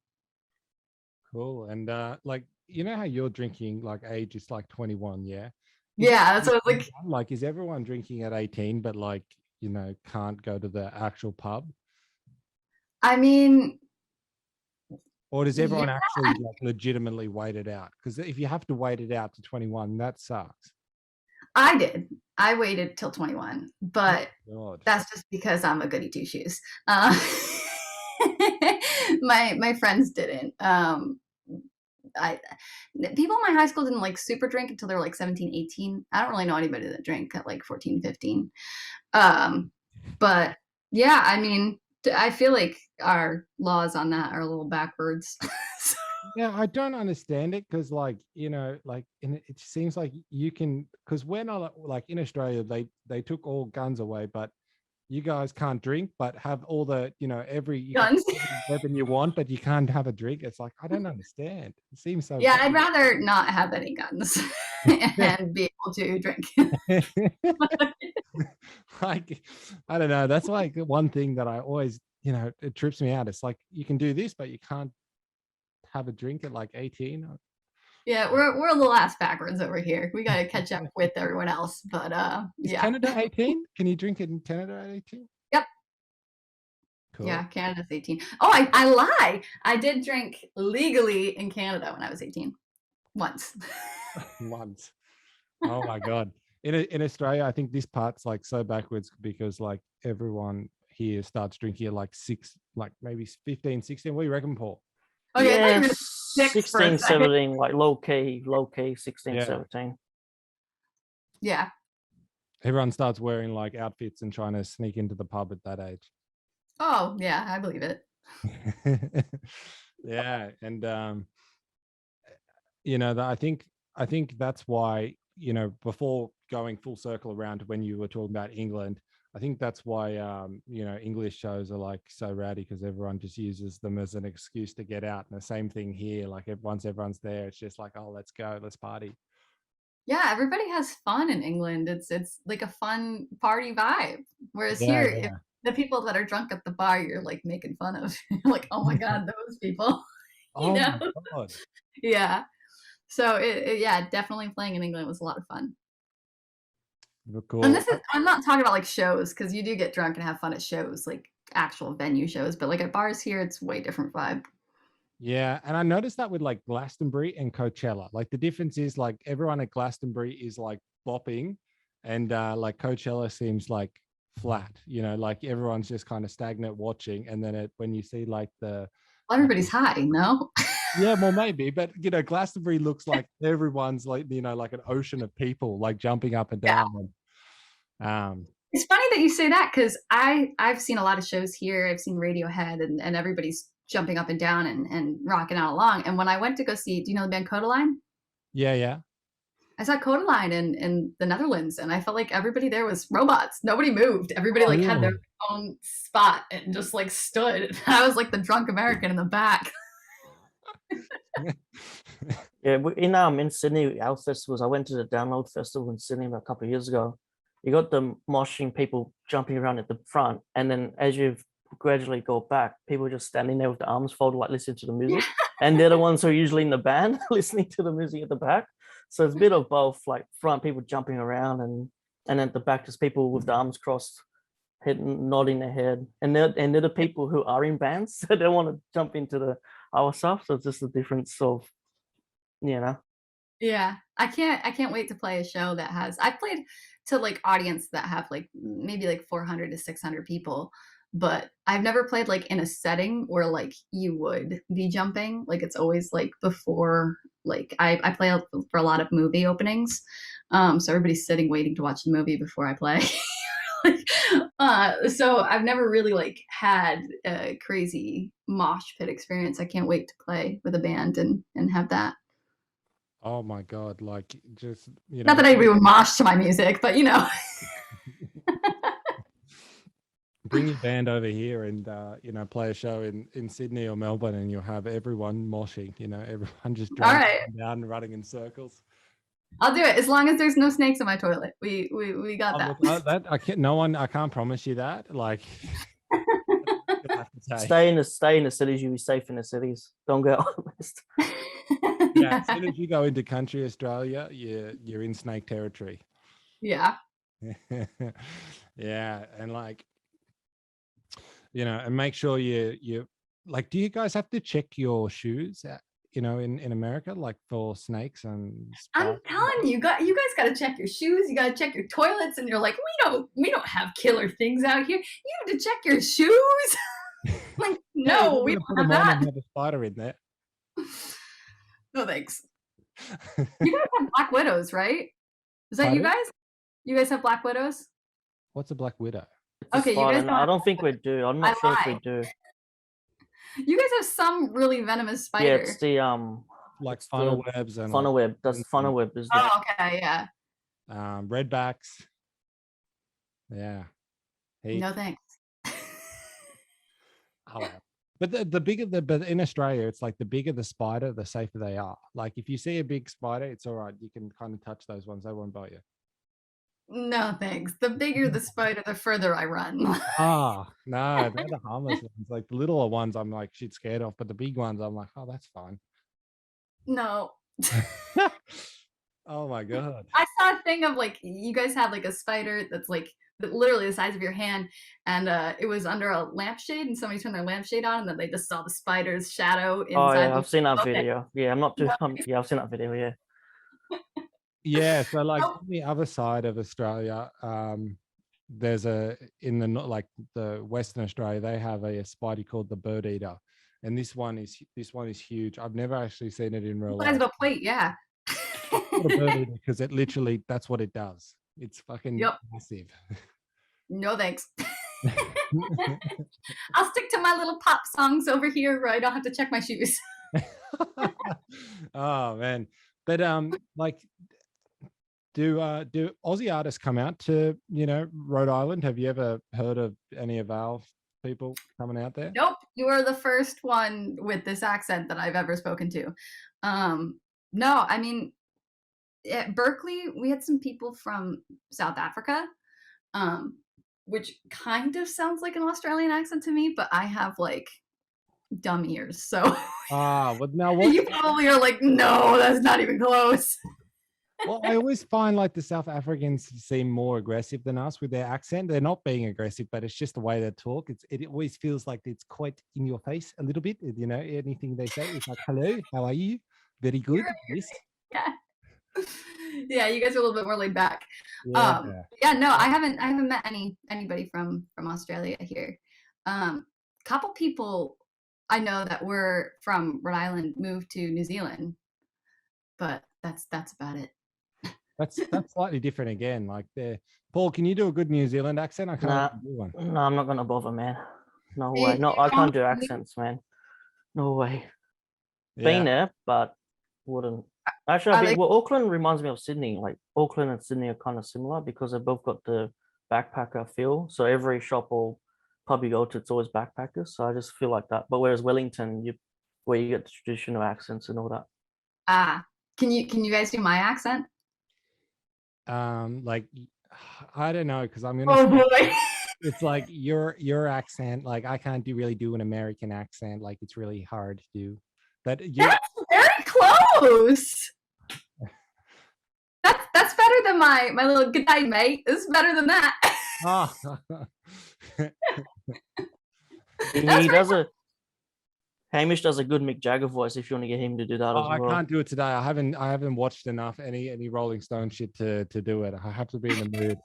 Cool. And like, how you're drinking like age is like 21, yeah? Yeah, that's what I was like. Like, is everyone drinking at 18, but like, can't go to the actual pub? I mean, or does everyone actually like legitimately wait it out? Because if you have to wait it out to 21, that sucks. I did. I waited till 21, but that's just because I'm a goody two shoes. My friends didn't. People in my high school didn't like super drink until they were like 17, 18. I don't really know anybody that drank at like 14, 15. But yeah, I mean, I feel like our laws on that are a little backwards. Yeah, I don't understand it because, like, it seems like you can, because when I like in Australia, they took all guns away, but you guys can't drink, but have all the, every guns weapon you want, but you can't have a drink. It's like, I don't understand. It seems so. Yeah, I'd rather not have any guns and be able to drink. Like, I don't know. That's like one thing that I always, it trips me out. It's like you can do this, but you can't have a drink at like 18. Yeah, we're a little ass backwards over here. We got to catch up with everyone else. But Is yeah. Canada 18? Can you drink it in Canada at 18? Yep. Cool. Yeah, Canada's 18. Oh, I lie. I did drink legally in Canada when I was 18. Once. Once. Oh my God. In Australia, I think this part's like so backwards because like everyone here starts drinking at like maybe 15, 16. What do you reckon, Paul? Okay, I thought you were Yeah, gonna say 6 for a 16, second. 17, like low key, 16, Yeah. 17. Yeah. Everyone starts wearing like outfits and trying to sneak into the pub at that age. Oh, yeah, I believe it. Yeah. And you know, I think that's why, you know, before going full circle around to when you were talking about England, I think that's why you know, English shows are like so rowdy because everyone just uses them as an excuse to get out. And the same thing here, like once everyone's there, it's just like, oh, let's go, let's party. Yeah, everybody has fun in England. It's like a fun party vibe. Whereas Yeah, here, yeah. if the people that are drunk at the bar, you're like making fun of. Like, oh my God, those people. You Oh know? my God. Yeah. So yeah, definitely playing in England was a lot of fun. Cool. And I'm not talking about like shows, because you do get drunk and have fun at shows, like actual venue shows, but like at bars here, it's way different vibe. Yeah, and I noticed that with like Glastonbury and Coachella. Like the difference is like everyone at Glastonbury is like bopping, and like Coachella seems like flat. You know, like everyone's just kind of stagnant watching, and then when you see like Well, everybody's high, no? yeah, well maybe, but you know, Glastonbury looks like everyone's like, you know, like an ocean of people like jumping up and Yeah. down. And It's funny that you say that, because I've seen a lot of shows here. I've seen Radiohead, and everybody's jumping up and down and rocking out along. And when I went to go see, do you know the band Codaline? yeah. I saw Codaline in the Netherlands, and I felt like everybody there was robots. Nobody moved. Everybody like had their own spot and just like stood. I was like the drunk American in the back. Yeah, in Sydney, our festivals, I went to the Download Festival in Sydney a couple of years ago. You got the moshing people jumping around at the front, and then as you gradually go back, people just standing there with the arms folded, like listening to the music. And they're the ones who are usually in the band listening to the music at the back. So it's a bit of both, like front people jumping around, and at the back just people with the arms crossed, nodding their head. And they're the people who are in bands, so they want to jump into our stuff. So it's just a difference of, you know. Yeah, I can't wait to play a show that has. I've played to like audience that have like maybe like 400 to 600 people, but I've never played like in a setting where like you would be jumping. Like it's always like before, like I play for a lot of movie openings, so everybody's sitting waiting to watch the movie before I play. So I've never really like had a crazy mosh pit experience. I can't wait to play with a band and have that. Oh my God, like just, you know, Not that anybody would mosh to my music, but you know. bring your band over here and you know, play a show in Sydney or Melbourne, and you'll have everyone moshing, you know, everyone just All right, down and running in circles. I'll do it as long as there's no snakes in my toilet. We got that. That I can't. I can't promise you that. Like, Stay in the cities. You'll be safe in the cities. Don't go out west. Yeah, as soon as you go into country Australia, you're in snake territory. Yeah. Yeah, and like, you know, and make sure you like, do you guys have to check your shoes you know, in America, like for snakes and I'm telling you, you guys got to check your shoes. You got to check your toilets, and you're like, we don't have killer things out here. You have to check your shoes. Like, no, we don't have that. Have a spider in there. No thanks. You guys have black widows, right? Is that Pardon? you guys? You guys have black widows? What's a black widow? Okay, you guys don't. I don't think we do. I'm not sure if we do. You guys have some really venomous spider. Yeah, it's the like funnel webs and funnel web. That's funnel web. Is oh, okay, yeah. Redbacks. Yeah. No thanks. Oh, well. But the bigger but in Australia, it's like the bigger the spider, the safer they are. Like if you see a big spider, it's all right. You can kind of touch those ones; they won't bite you. No thanks. The bigger the spider, the further I run. No, they're the harmless ones. Like the littler ones, I'm like shit scared of, but the big ones, I'm like, oh, that's fine. No, Oh my god. I saw a thing of like you guys had like a spider that's like literally the size of your hand, and it was under a lampshade, and somebody turned their lampshade on, and then they just saw the spider's shadow Oh inside. yeah, I've seen that Okay. video. Yeah, I'm not too. Yeah, I've seen that video. Yeah. Yeah, so like Oh. on the other side of Australia, there's in the like the Western Australia, they have a spider called the bird eater, and this one is huge. I've never actually seen it in real The size life. of a plate, yeah. It's called a bird eater because it literally that's what it does. It's fucking Yep. massive. No thanks. I'll stick to my little pop songs over here where I don't have to check my shoes. Oh man, but like. Do Aussie artists come out to Rhode Island? Have you ever heard of any of our people coming out there? Nope, you are the first one with this accent that I've ever spoken to. No, I mean, at Berkeley, we had some people from South Africa, which kind of sounds like an Australian accent to me, but I have like dumb ears, so But now what? you probably are like, no, that's not even close. Well, I always find like the South Africans seem more aggressive than us with their accent. They're not being aggressive, but it's just the way they talk. It always feels like it's quite in your face a little bit. Anything they say is like, "Hello, how are you? Very good." Yes. Yeah. Yeah, you guys are a little bit more laid back. Yeah. Yeah, no, I haven't met anybody from Australia here. Couple people I know that were from Rhode Island moved to New Zealand, but that's about it. That's slightly different again. Like Paul, can you do a good New Zealand accent? I can't do one. No, I'm not gonna bother, man. No way. No, I can't do accents, man. No way. Been there, but wouldn't. Actually, Auckland reminds me of Sydney. Like Auckland and Sydney are kind of similar because they both got the backpacker feel. So every shop or pub you go to, it's always backpackers. So I just feel like that. But whereas Wellington, where you get the traditional accents and all that. Can you guys do my accent? Like I don't know, because I'm gonna. Oh boy. It's like your accent. Like I can't really do an American accent. Like it's really hard to do. But that's very close. That's better than my little good night, mate. It's better than that. Oh. Hamish does a good Mick Jagger voice if you want to get him to do that as well. I can't do it today. I haven't watched enough any Rolling Stone shit to do it. I have to be in the mood.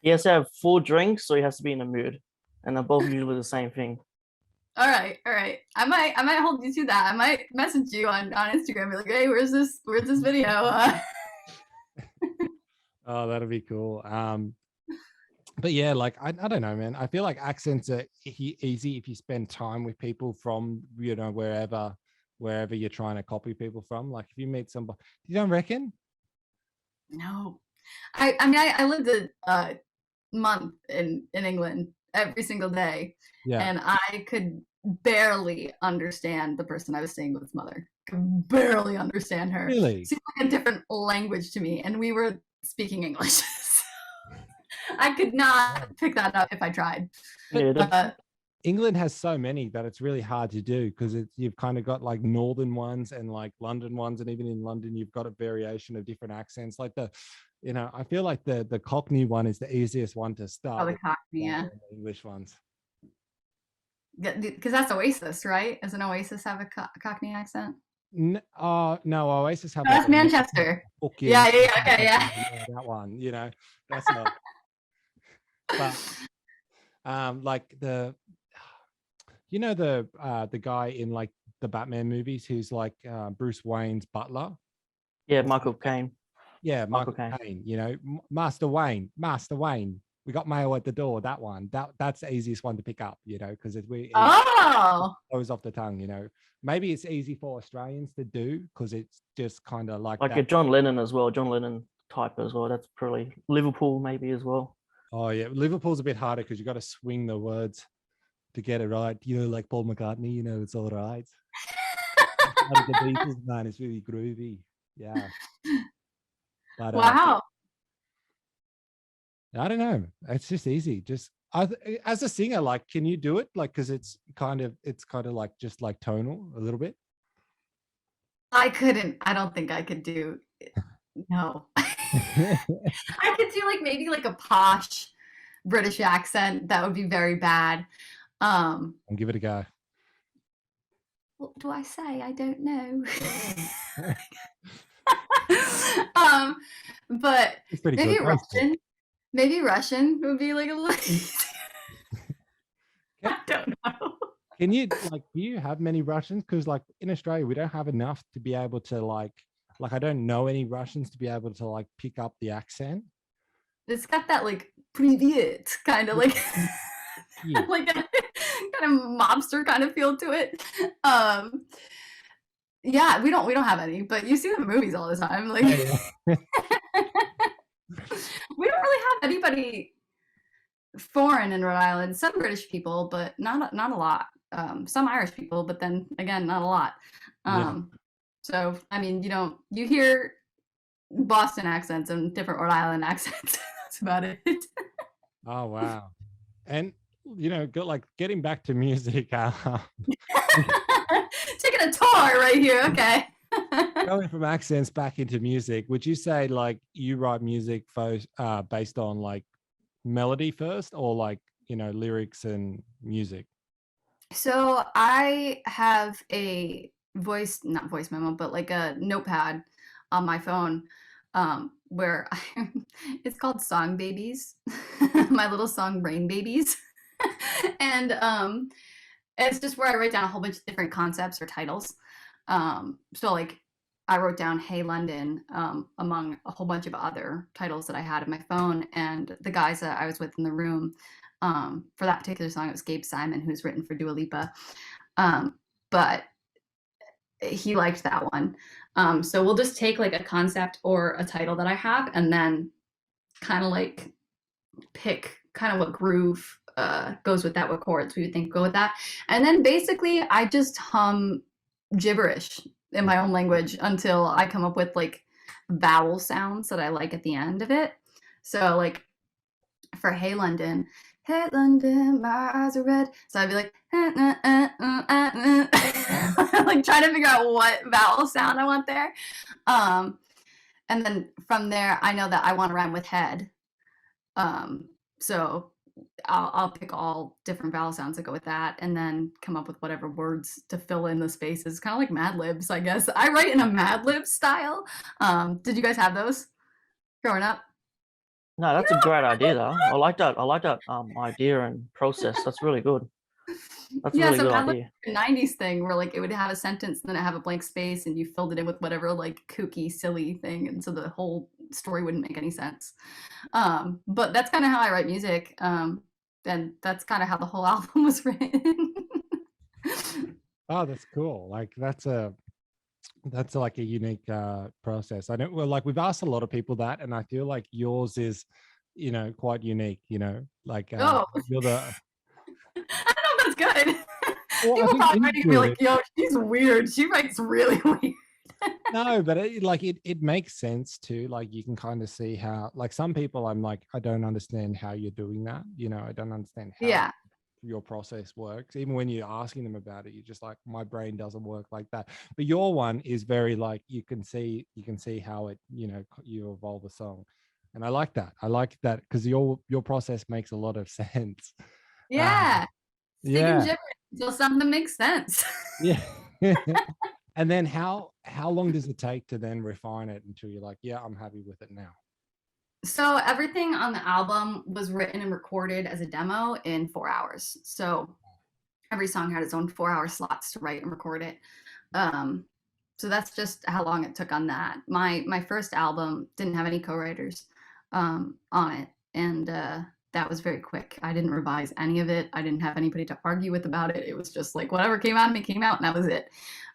He has to have 4 drinks, so he has to be in the mood. And they're both usually the same thing. All right. I might hold you to that. I might message you on Instagram, be like, hey, where's this video? Oh, that'll be cool. But yeah, like I don't know, man. I feel like accents are easy if you spend time with people from wherever you're trying to copy people from. Like if you meet somebody, you don't reckon? No, I mean I lived a month in England every single day, and I could barely understand the person I was staying with's mother. Could barely understand her. Really? It seemed like a different language to me, and we were speaking English. I could not pick that up if I tried. England has so many that it's really hard to do because you've kind of got like northern ones and like London ones, and even in London you've got a variation of different accents. Like I feel like the Cockney one is the easiest one to start. Oh, the Cockney, yeah. The English ones. Because that's Oasis, right? Doesn't Oasis have a Cockney accent? No, Oasis have. That's Manchester. Yeah, okay, yeah. That one, that's not. But like the guy in like the Batman movies who's like Bruce Wayne's butler. Yeah, Michael Caine. Yeah, Michael Caine. Master Wayne. We got mail at the door. That one. That's the easiest one to pick up. Because it goes off the tongue. Maybe it's easy for Australians to do because it's just kind of like a John Lennon as well. John Lennon type as well. That's probably Liverpool maybe as well. Oh yeah, Liverpool's a bit harder because you got to swing the words to get it right. Like Paul McCartney. It's all right. Like the Beatles, man, it's really groovy. Yeah. But, wow. I don't know. It's just easy. Just as a singer, like, can you do it? Like, because it's kind of like just like tonal a little bit. I don't think I could do. No. I could do like maybe like a posh British accent. That would be very bad. And give it a go. What do I say? I don't know. But It's pretty maybe good. Russian. Maybe Russian would be like a little. I don't know. Can you like, do you have many Russians? Because like in Australia, we don't have enough to be able to like I don't know any Russians to be able to like pick up the accent. It's got that like привет kind of like Yeah. like a kind of mobster kind of feel to it. Yeah, we don't have any, but you see the movies all the time. Like Yeah. we don't really have anybody foreign in Rhode Island. Some British people, but not a lot. Some Irish people, but then again, not a lot. Yeah. So I mean, you hear Boston accents and different Rhode Island accents. That's about it. Oh wow. And like getting back to music, Taking a tour right here. Okay. going from accents back into music, would you say like you write music based on like melody first, or like lyrics and music? So I have a not voice memo, but like a notepad on my phone, where it's called Song Babies, my little song brain babies. And it's just where I write down a whole bunch of different concepts or titles. So like I wrote down Hey London, among a whole bunch of other titles that I had in my phone. And the guys that I was with in the room, for that particular song, it was Gabe Simon, who's written for Dua Lipa. But he liked that one. So we'll just take like a concept or a title that I have and then kind of like pick kind of what groove goes with that, what chords we would think go with that. And then basically I just hum gibberish in my own language until I come up with like vowel sounds that I like at the end of it. So like for Hey London, Hey London, my eyes are red. So I'd be like, like trying to figure out what vowel sound I want there. And then from there, I know that I want to rhyme with head. So I'll pick all different vowel sounds that go with that, and then come up with whatever words to fill in the spaces. Kind of like Mad Libs, I guess. I write in a Mad Lib style. Did you guys have those growing up? No, that's a great idea though. I like that idea and process. That's really good. That's a Yeah, really so good Mad Lib idea. was a 90s thing where like it would have a sentence and then it have a blank space and you filled it in with whatever like kooky, silly thing, and so the whole story wouldn't make any sense. But that's kind of how I write music. And that's kind of how the whole album was written. Oh, that's cool. Like that's like a unique process. I don't, well, like we've asked a lot of people that, and I feel like yours is quite unique. Like Oh, you're the I don't know if that's good. well, I People think probably it is might be like, good. yo, she's weird. She writes really weird. No, but it makes sense too. Like you can kind of see how, like some people I'm like, I don't understand how you're doing that. I don't understand how Yeah. your process works. Even when you're asking them about it, you're just like, my brain doesn't work like that. But your one is very like you can see how it, you evolve a song. And I like that because your process makes a lot of sense. Yeah. Speaking Yeah. gibberish until something makes sense. Yeah. And then how long does it take to then refine it until you're like, yeah, I'm happy with it now? So everything on the album was written and recorded as a demo in 4 hours. So every song had its own 4 hour slots to write and record it. So that's just how long it took on that. My first album didn't have any co-writers on it, and that was very quick. I didn't revise any of it. I didn't have anybody to argue with about it. It was just like whatever came out of me came out, and that was it.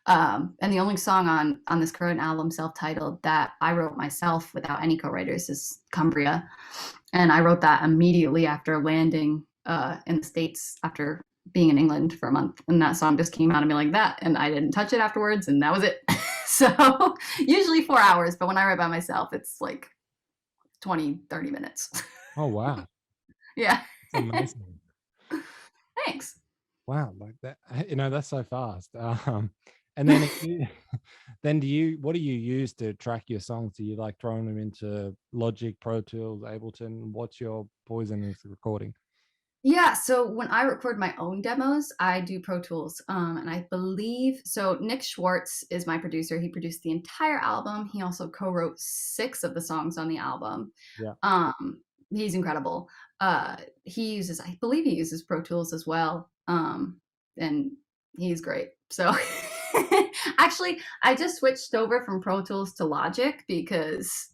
And the only song on this current album, self-titled, that I wrote myself without any co-writers is Cumbria, and I wrote that immediately after landing in the States after being in England for a month, and that song just came out of me like that, and I didn't touch it afterwards, and that was it. So usually 4 hours, but when I write by myself, it's like 20-30 minutes. Oh wow. Yeah. That's amazing. Thanks. Wow, like that, that's so fast. And then then what do you use to track your songs? Do you like throwing them into Logic, Pro Tools, Ableton? What's your poisonous recording? Yeah, so when I record my own demos, I do Pro Tools. And I believe so. Nick Schwartz is my producer. He produced the entire album. He also co-wrote 6 of the songs on the album. Yeah. He's incredible. I believe he uses Pro Tools as well. And he's great. So actually, I just switched over from Pro Tools to Logic because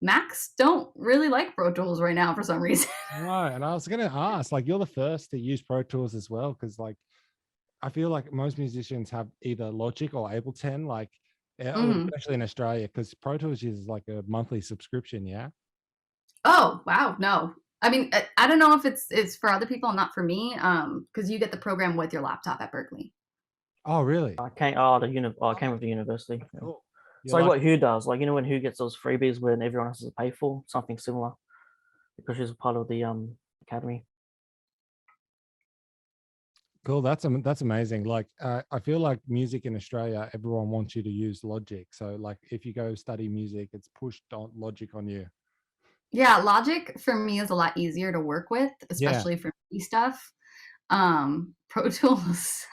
Macs don't really like Pro Tools right now for some reason. Right. And I was going to ask, like, you're the first to use Pro Tools as well, because like I feel like most musicians have either Logic or Ableton, like especially in Australia, because Pro Tools uses like a monthly subscription. Yeah. Oh, wow. No. I mean, I don't know if it's for other people and not for me, because you get the program with your laptop at Berkeley. Oh, really? I came with the university. That's cool. It's like what Hugh does. Like, you know, when Hugh gets those freebies when everyone else has to pay for something similar, because she's a part of the academy. Cool. That's amazing. Like, I feel like music in Australia, everyone wants you to use Logic. So like if you go study music, it's pushed on Logic on you. Yeah, Logic for me is a lot easier to work with, especially for me stuff. Pro Tools,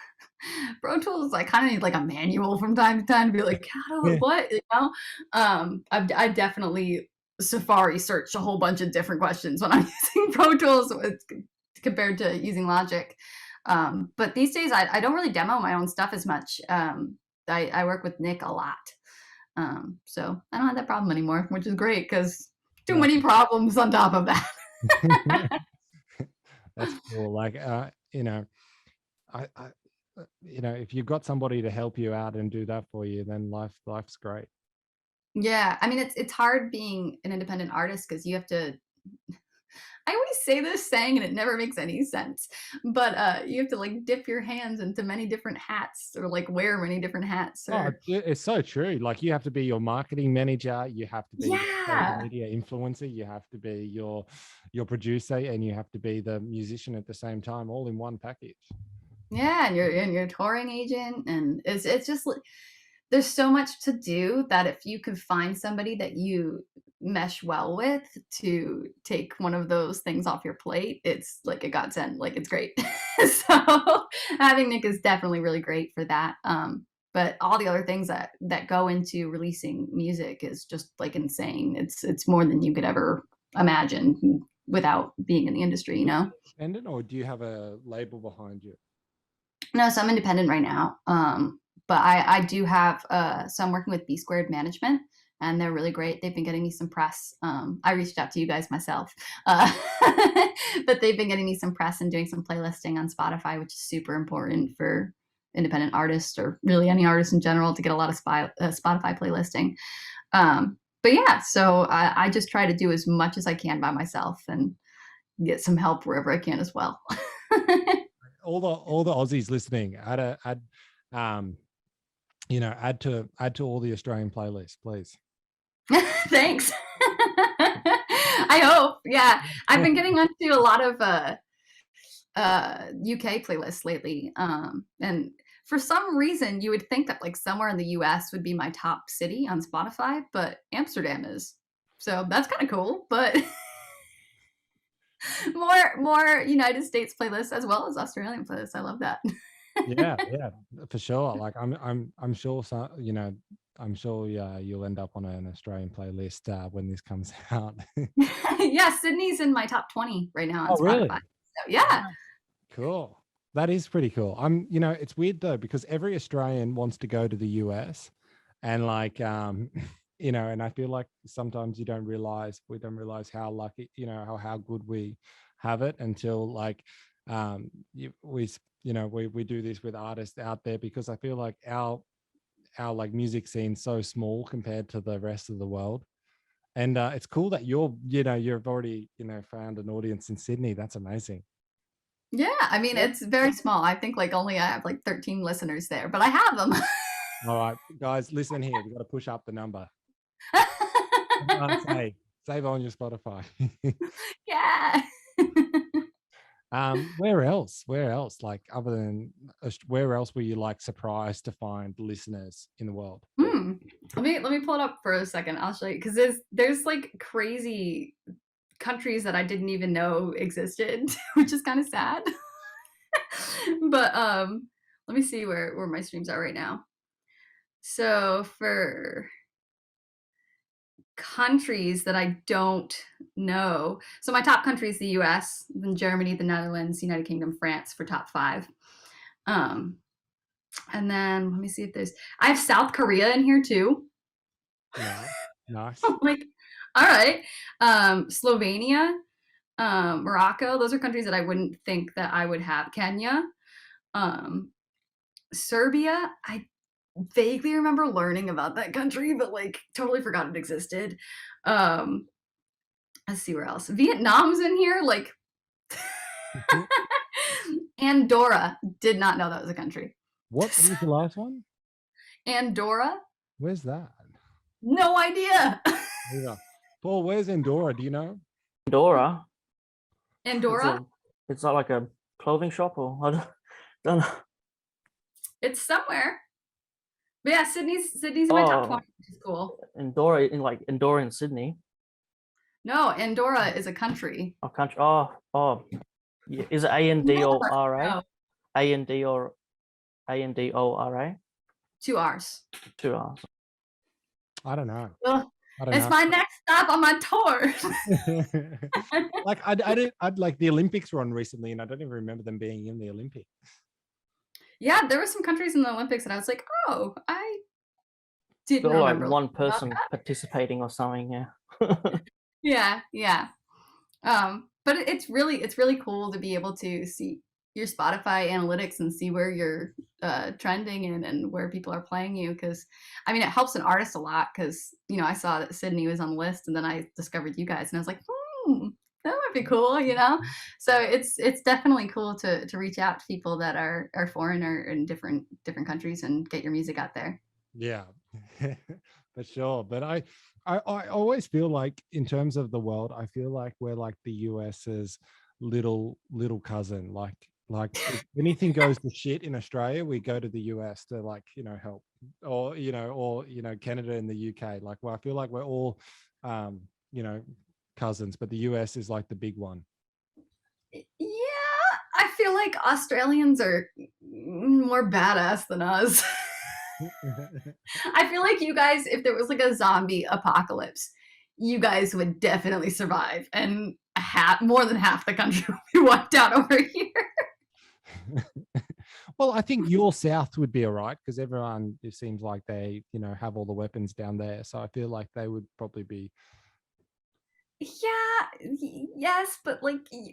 I kind of need like a manual from time to time to be like, how do what, you know? I definitely Safari search a whole bunch of different questions when I'm using Pro Tools compared to using Logic. But these days I don't really demo my own stuff as much. I work with Nick a lot. So I don't have that problem anymore, which is great because too many problems on top of that. That's cool. Like, you know, if you've got somebody to help you out and do that for you, then life's great. Yeah. I mean, it's hard being an independent artist because you have to, I always say this saying and it never makes any sense, but you have to like dip your hands into many different hats or like wear many different hats. It's so true. Like you have to be your marketing manager, you have to be your social media influencer, you have to be your producer, and you have to be the musician at the same time, all in one package. Yeah, and your touring agent, and it's just there's so much to do that if you could find somebody that you mesh well with to take one of those things off your plate, it's like a godsend. Like it's great. So having Nick is definitely really great for that. But all the other things that go into releasing music is just like insane. It's more than you could ever imagine without being in the industry, you know? Independent, or do you have a label behind you? No, so I'm independent right now. But I do have so I'm working with B Squared Management, and they're really great. They've been getting me some press. I reached out to you guys myself, but they've been getting me some press and doing some playlisting on Spotify, which is super important for independent artists or really any artist in general to get a lot of Spotify playlisting. But yeah, so I just try to do as much as I can by myself and get some help wherever I can as well. all the Aussies listening, add to all the Australian playlists, please. Thanks. I hope. Yeah, I've been getting onto a lot of UK playlists lately, and for some reason you would think that like somewhere in the US would be my top city on Spotify, but Amsterdam is. So that's kind of cool, but more United States playlists as well as Australian playlists. I love that. yeah, for sure. Like I'm sure I'm sure you'll end up on an Australian playlist when this comes out. Yeah, Sydney's in my top 20 right now on Spotify. Really? So, yeah. Cool. That is pretty cool. It's weird though, because every Australian wants to go to the US, and like and I feel like sometimes we don't realize how lucky, how good we have it until like we do this with artists out there, because I feel like our like music scene so small compared to the rest of the world. And it's cool that you've already found an audience in Sydney. That's amazing. Yeah, I mean, it's very small. I think like only I have like 13 listeners there, but I have them. All right, guys, listen here. We got to push up the number. Save on your Spotify. Yeah. Where else? Where else? Like other than where else were you like surprised to find listeners in the world? Let me pull it up for a second. I'll show you because there's like crazy countries that I didn't even know existed, which is kind of sad. But let me see where my streams are right now. So for countries that I don't know, so my top country is the U.S., then Germany, the Netherlands, United Kingdom, France for top 5. And then let me see if I have South Korea in here too. Nice. Like, all right. Slovenia, Morocco, those are countries that I wouldn't think that I would have. Kenya, Serbia, I vaguely remember learning about that country, but like totally forgot it existed. Let's see where else. Vietnam's in here, like Andorra. Did not know that was a country. What was the last one? Andorra. Where's that? No idea. Paul, where's Andorra? Do you know? Andorra. It's not like a clothing shop, or I don't know. It's somewhere. But yeah, Sydney's in my top 20, which is cool. Andorra in Sydney. No, Andorra is a country. A country. Oh. Yeah. Is it A-N-D-O-R-A? No. A-N-D-O-R-A? 2 R's. 2 R's. I don't know. It's my next stop on my tour. Like I'd like the Olympics were on recently, and I don't even remember them being in the Olympics. Yeah, there were some countries in the Olympics that I was like, oh, I didn't remember. Like one person participating or something, yeah. Yeah. But it's really cool to be able to see your Spotify analytics and see where you're trending and where people are playing you, because I mean it helps an artist a lot, because you know I saw that Sydney was on the list and then I discovered you guys and I was like, that might be cool, you know. So it's definitely cool to reach out to people that are foreign or in different countries and get your music out there. Yeah. For sure. But I always feel like in terms of the world, I feel like we're like the US's little cousin. Like if anything goes to shit in Australia, we go to the US to like, you know, help, or Canada and the UK. Like, well, I feel like we're all cousins, but the US is like the big one. Yeah, I feel like Australians are more badass than us. I feel like you guys, if there was like a zombie apocalypse, you guys would definitely survive, and more than half the country would be wiped out over here. Well, I think your south would be all right, because everyone, it seems like they, have all the weapons down there. So I feel like they would probably be. Yeah, yes, but like you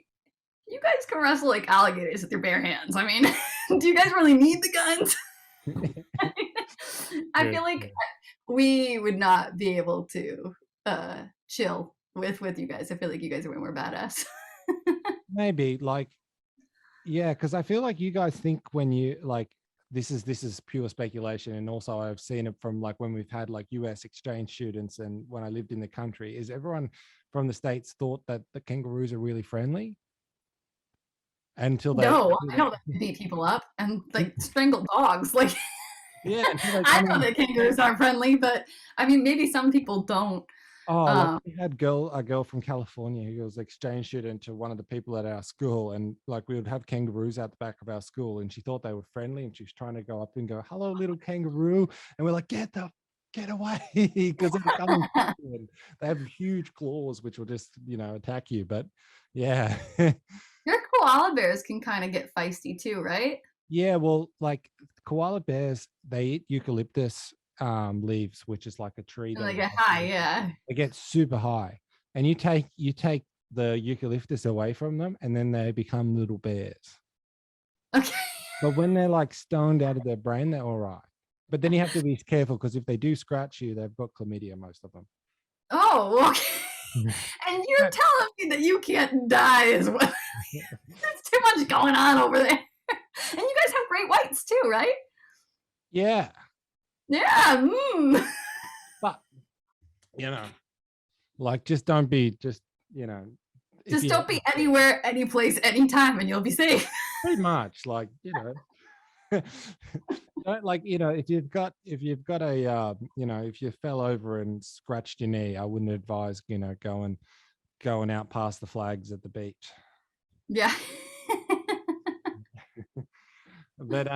guys can wrestle like alligators with your bare hands. I mean, do you guys really need the guns? I feel like we would not be able to chill with you guys. I feel like you guys are way more badass. Maybe because I feel like you guys think when you like, this is pure speculation, and also I've seen it from like when we've had like US exchange students and when I lived in the country, is everyone from the States thought that the kangaroos are really friendly until they I know they beat people up and like strangle dogs. Like, yeah, I know that kangaroos are friendly, but I mean maybe some people don't. We had a girl from California who was exchange student to one of the people at our school, and like we would have kangaroos out the back of our school, and she thought they were friendly, and she was trying to go up and go, "Hello, little kangaroo," and we're like, "Get away," because they're coming. They have huge claws which will just attack you. But yeah. Your koala bears can kind of get feisty too, right? Yeah, well, like koala bears, they eat eucalyptus leaves, which is like a tree. And they get high, yeah. They get super high, and you take the eucalyptus away from them, and then they become little bears. Okay. But when they're like stoned out of their brain, they're all right. But then you have to be careful, because if they do scratch you, they've got chlamydia, most of them. Oh, okay. And you're telling me that you can't die as well. There's too much going on over there. And you guys have great whites too, right? Yeah. Yeah. But like, just don't be Just don't be anywhere, any place, anytime, and you'll be safe. Pretty much, like, like, if you've got a if you fell over and scratched your knee, I wouldn't advise going out past the flags at the beach. Yeah. But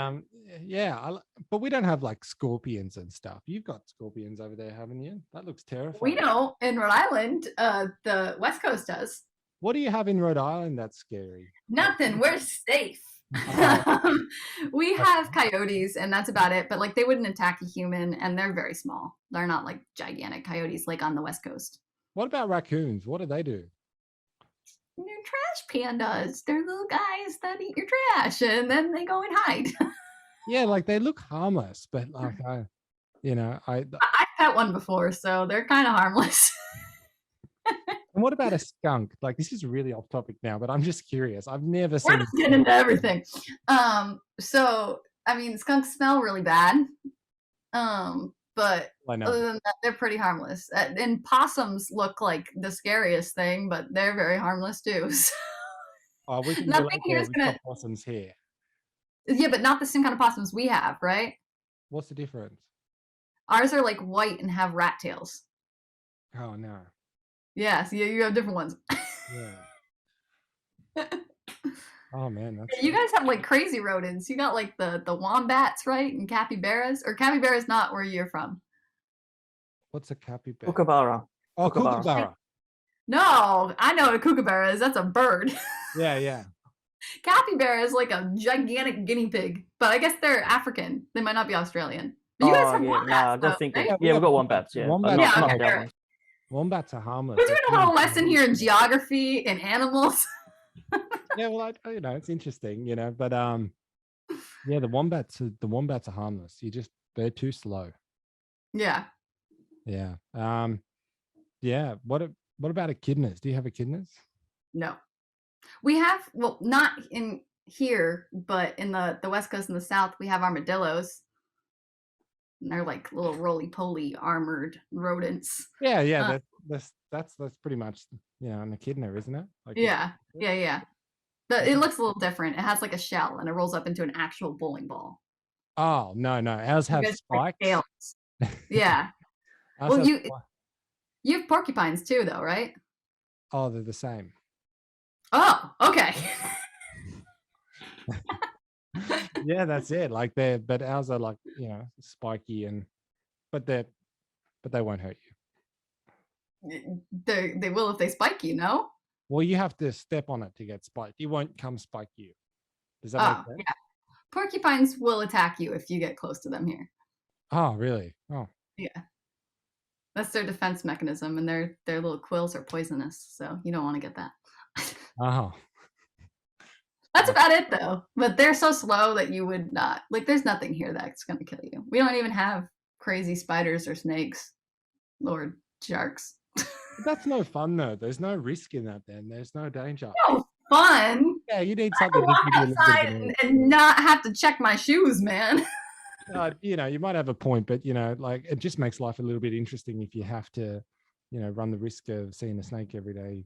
yeah, but we don't have like scorpions and stuff. You've got scorpions over there, haven't you? That looks terrifying. We don't in Rhode Island. The West Coast does. What do you have in Rhode Island that's scary? Nothing. We're safe. Oh. We have coyotes, and that's about it. But like, they wouldn't attack a human, and they're very small. They're not like gigantic coyotes like on the West Coast. What about raccoons? What do they do? They're trash pandas. They're little guys that eat your trash, and then they go and hide. Yeah, like they look harmless, but like I pet one before, so they're kind of harmless. And what about a skunk? Like, this is really off topic now, but I'm just curious. I've never We're seen. just getting into everything. So I mean, skunks smell really bad. But other than that, they're pretty harmless. And possums look like the scariest thing, but they're very harmless too. So. Oh, we can Nothing here is gonna. Possums here. Yeah, but not the same kind of possums we have, right? What's the difference? Ours are like white and have rat tails. Oh no. Yeah, so you have different ones. Yeah. Oh man, you guys have like crazy rodents. You got like the wombats, right? And capybaras. Or capybara's not where you're from. What's a capybara? Kookaburra. Oh, kookaburra. No, I know what a kookaburra is. That's a bird. Yeah. Capybara is like a gigantic guinea pig, but I guess they're African. They might not be Australian. But you guys have wombats, no, I don't think. right? Yeah, we've got wombats. Yeah, Wombats. Okay. Wombats are harmless. We're doing a little lesson here in geography and animals. Yeah, well, it's interesting, but yeah, the wombats are harmless. They're too slow. Yeah. Yeah. Yeah. What about echidnas? Do you have echidnas? No. We have, well, not in here, but in the West Coast and the South, we have armadillos. And they're like little roly-poly armored rodents. Yeah. That's pretty much an echidna, isn't it? Like, yeah. But it looks a little different. It has like a shell, and it rolls up into an actual bowling ball. Oh no, ours have spikes. Like yeah. Well, you have porcupines too, though, right? Oh, they're the same. Oh, okay. Yeah, that's it. Like but ours are like spiky but they won't hurt you. They will if they spike you, no? Well, you have to step on it to get spiked. It won't come spike you. Does that make sense? Yeah. Porcupines will attack you if you get close to them here. Oh, really? Oh. Yeah. That's their defense mechanism, and their little quills are poisonous, so you don't want to get that. Oh. That's about it, though. But they're so slow that you would not. Like, there's nothing here that's going to kill you. We don't even have crazy spiders or snakes or sharks. That's no fun, though. There's no risk in that, then. There's no danger. No fun. Yeah, you need something to walk outside and not have to check my shoes, man. You might have a point, but, like, it just makes life a little bit interesting if you have to, run the risk of seeing a snake every day.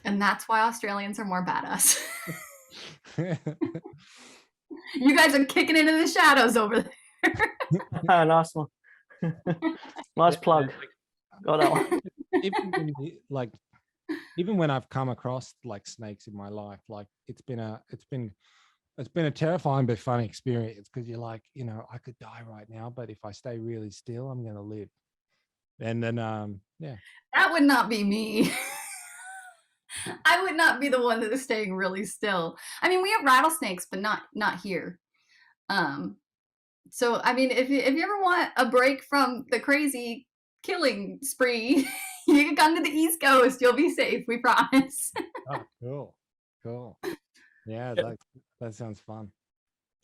And that's why Australians are more badass. You guys are kicking into the shadows over there. Nice one. Nice plug. Got that one. Even when I've come across like snakes in my life, like it's been a terrifying but fun experience, because you're like, I could die right now, but if I stay really still, I'm gonna live. And then yeah. That would not be me. I would not be the one that is staying really still. I mean, we have rattlesnakes, but not here. So I mean, if you ever want a break from the crazy killing spree, you can come to the East Coast. You'll be safe, we promise. Oh, cool. Yeah, that sounds fun.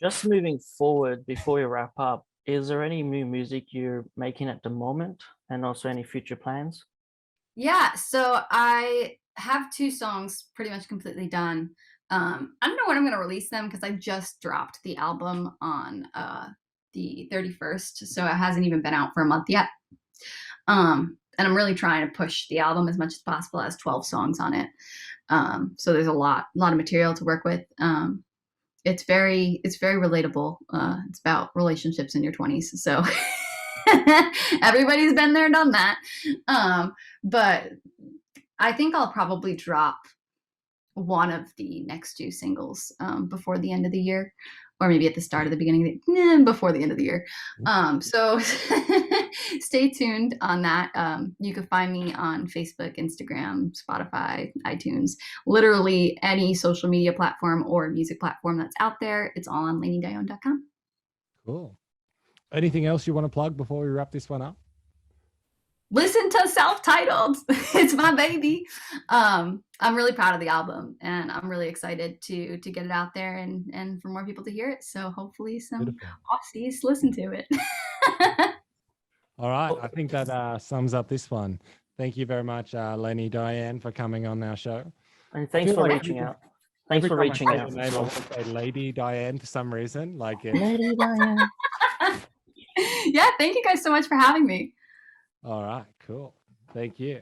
Just moving forward, before we wrap up, is there any new music you're making at the moment, and also any future plans? Yeah, so I have 2 songs pretty much completely done. I don't know when I'm going to release them, because I just dropped the album on the 31st, so it hasn't even been out for a month yet. And I'm really trying to push the album as much as possible. It has 12 songs on it. So there's a lot of material to work with. It's very relatable. It's about relationships in your 20s. So everybody's been there, done that. But I think I'll probably drop one of the next 2 singles before the end of the year, or maybe at the start of the beginning before the end of the year. So stay tuned on that. You can find me on Facebook, Instagram, Spotify, iTunes, literally any social media platform or music platform that's out there. It's all on LaineyDionne.com. Cool. Anything else you want to plug before we wrap this one up? Listen to Self-Titled. It's my baby. I'm really proud of the album, and I'm really excited to get it out there and for more people to hear it. So hopefully some Beautiful. Aussies listen to it. All right. I think that sums up this one. Thank you very much, Lainey Dionne, for coming on our show. And thanks for reaching out. Thanks for reaching out. Name, I want to say Lady Dionne for some reason. Like it. Lady Dionne. Yeah, thank you guys so much for having me. All right, cool. Thank you.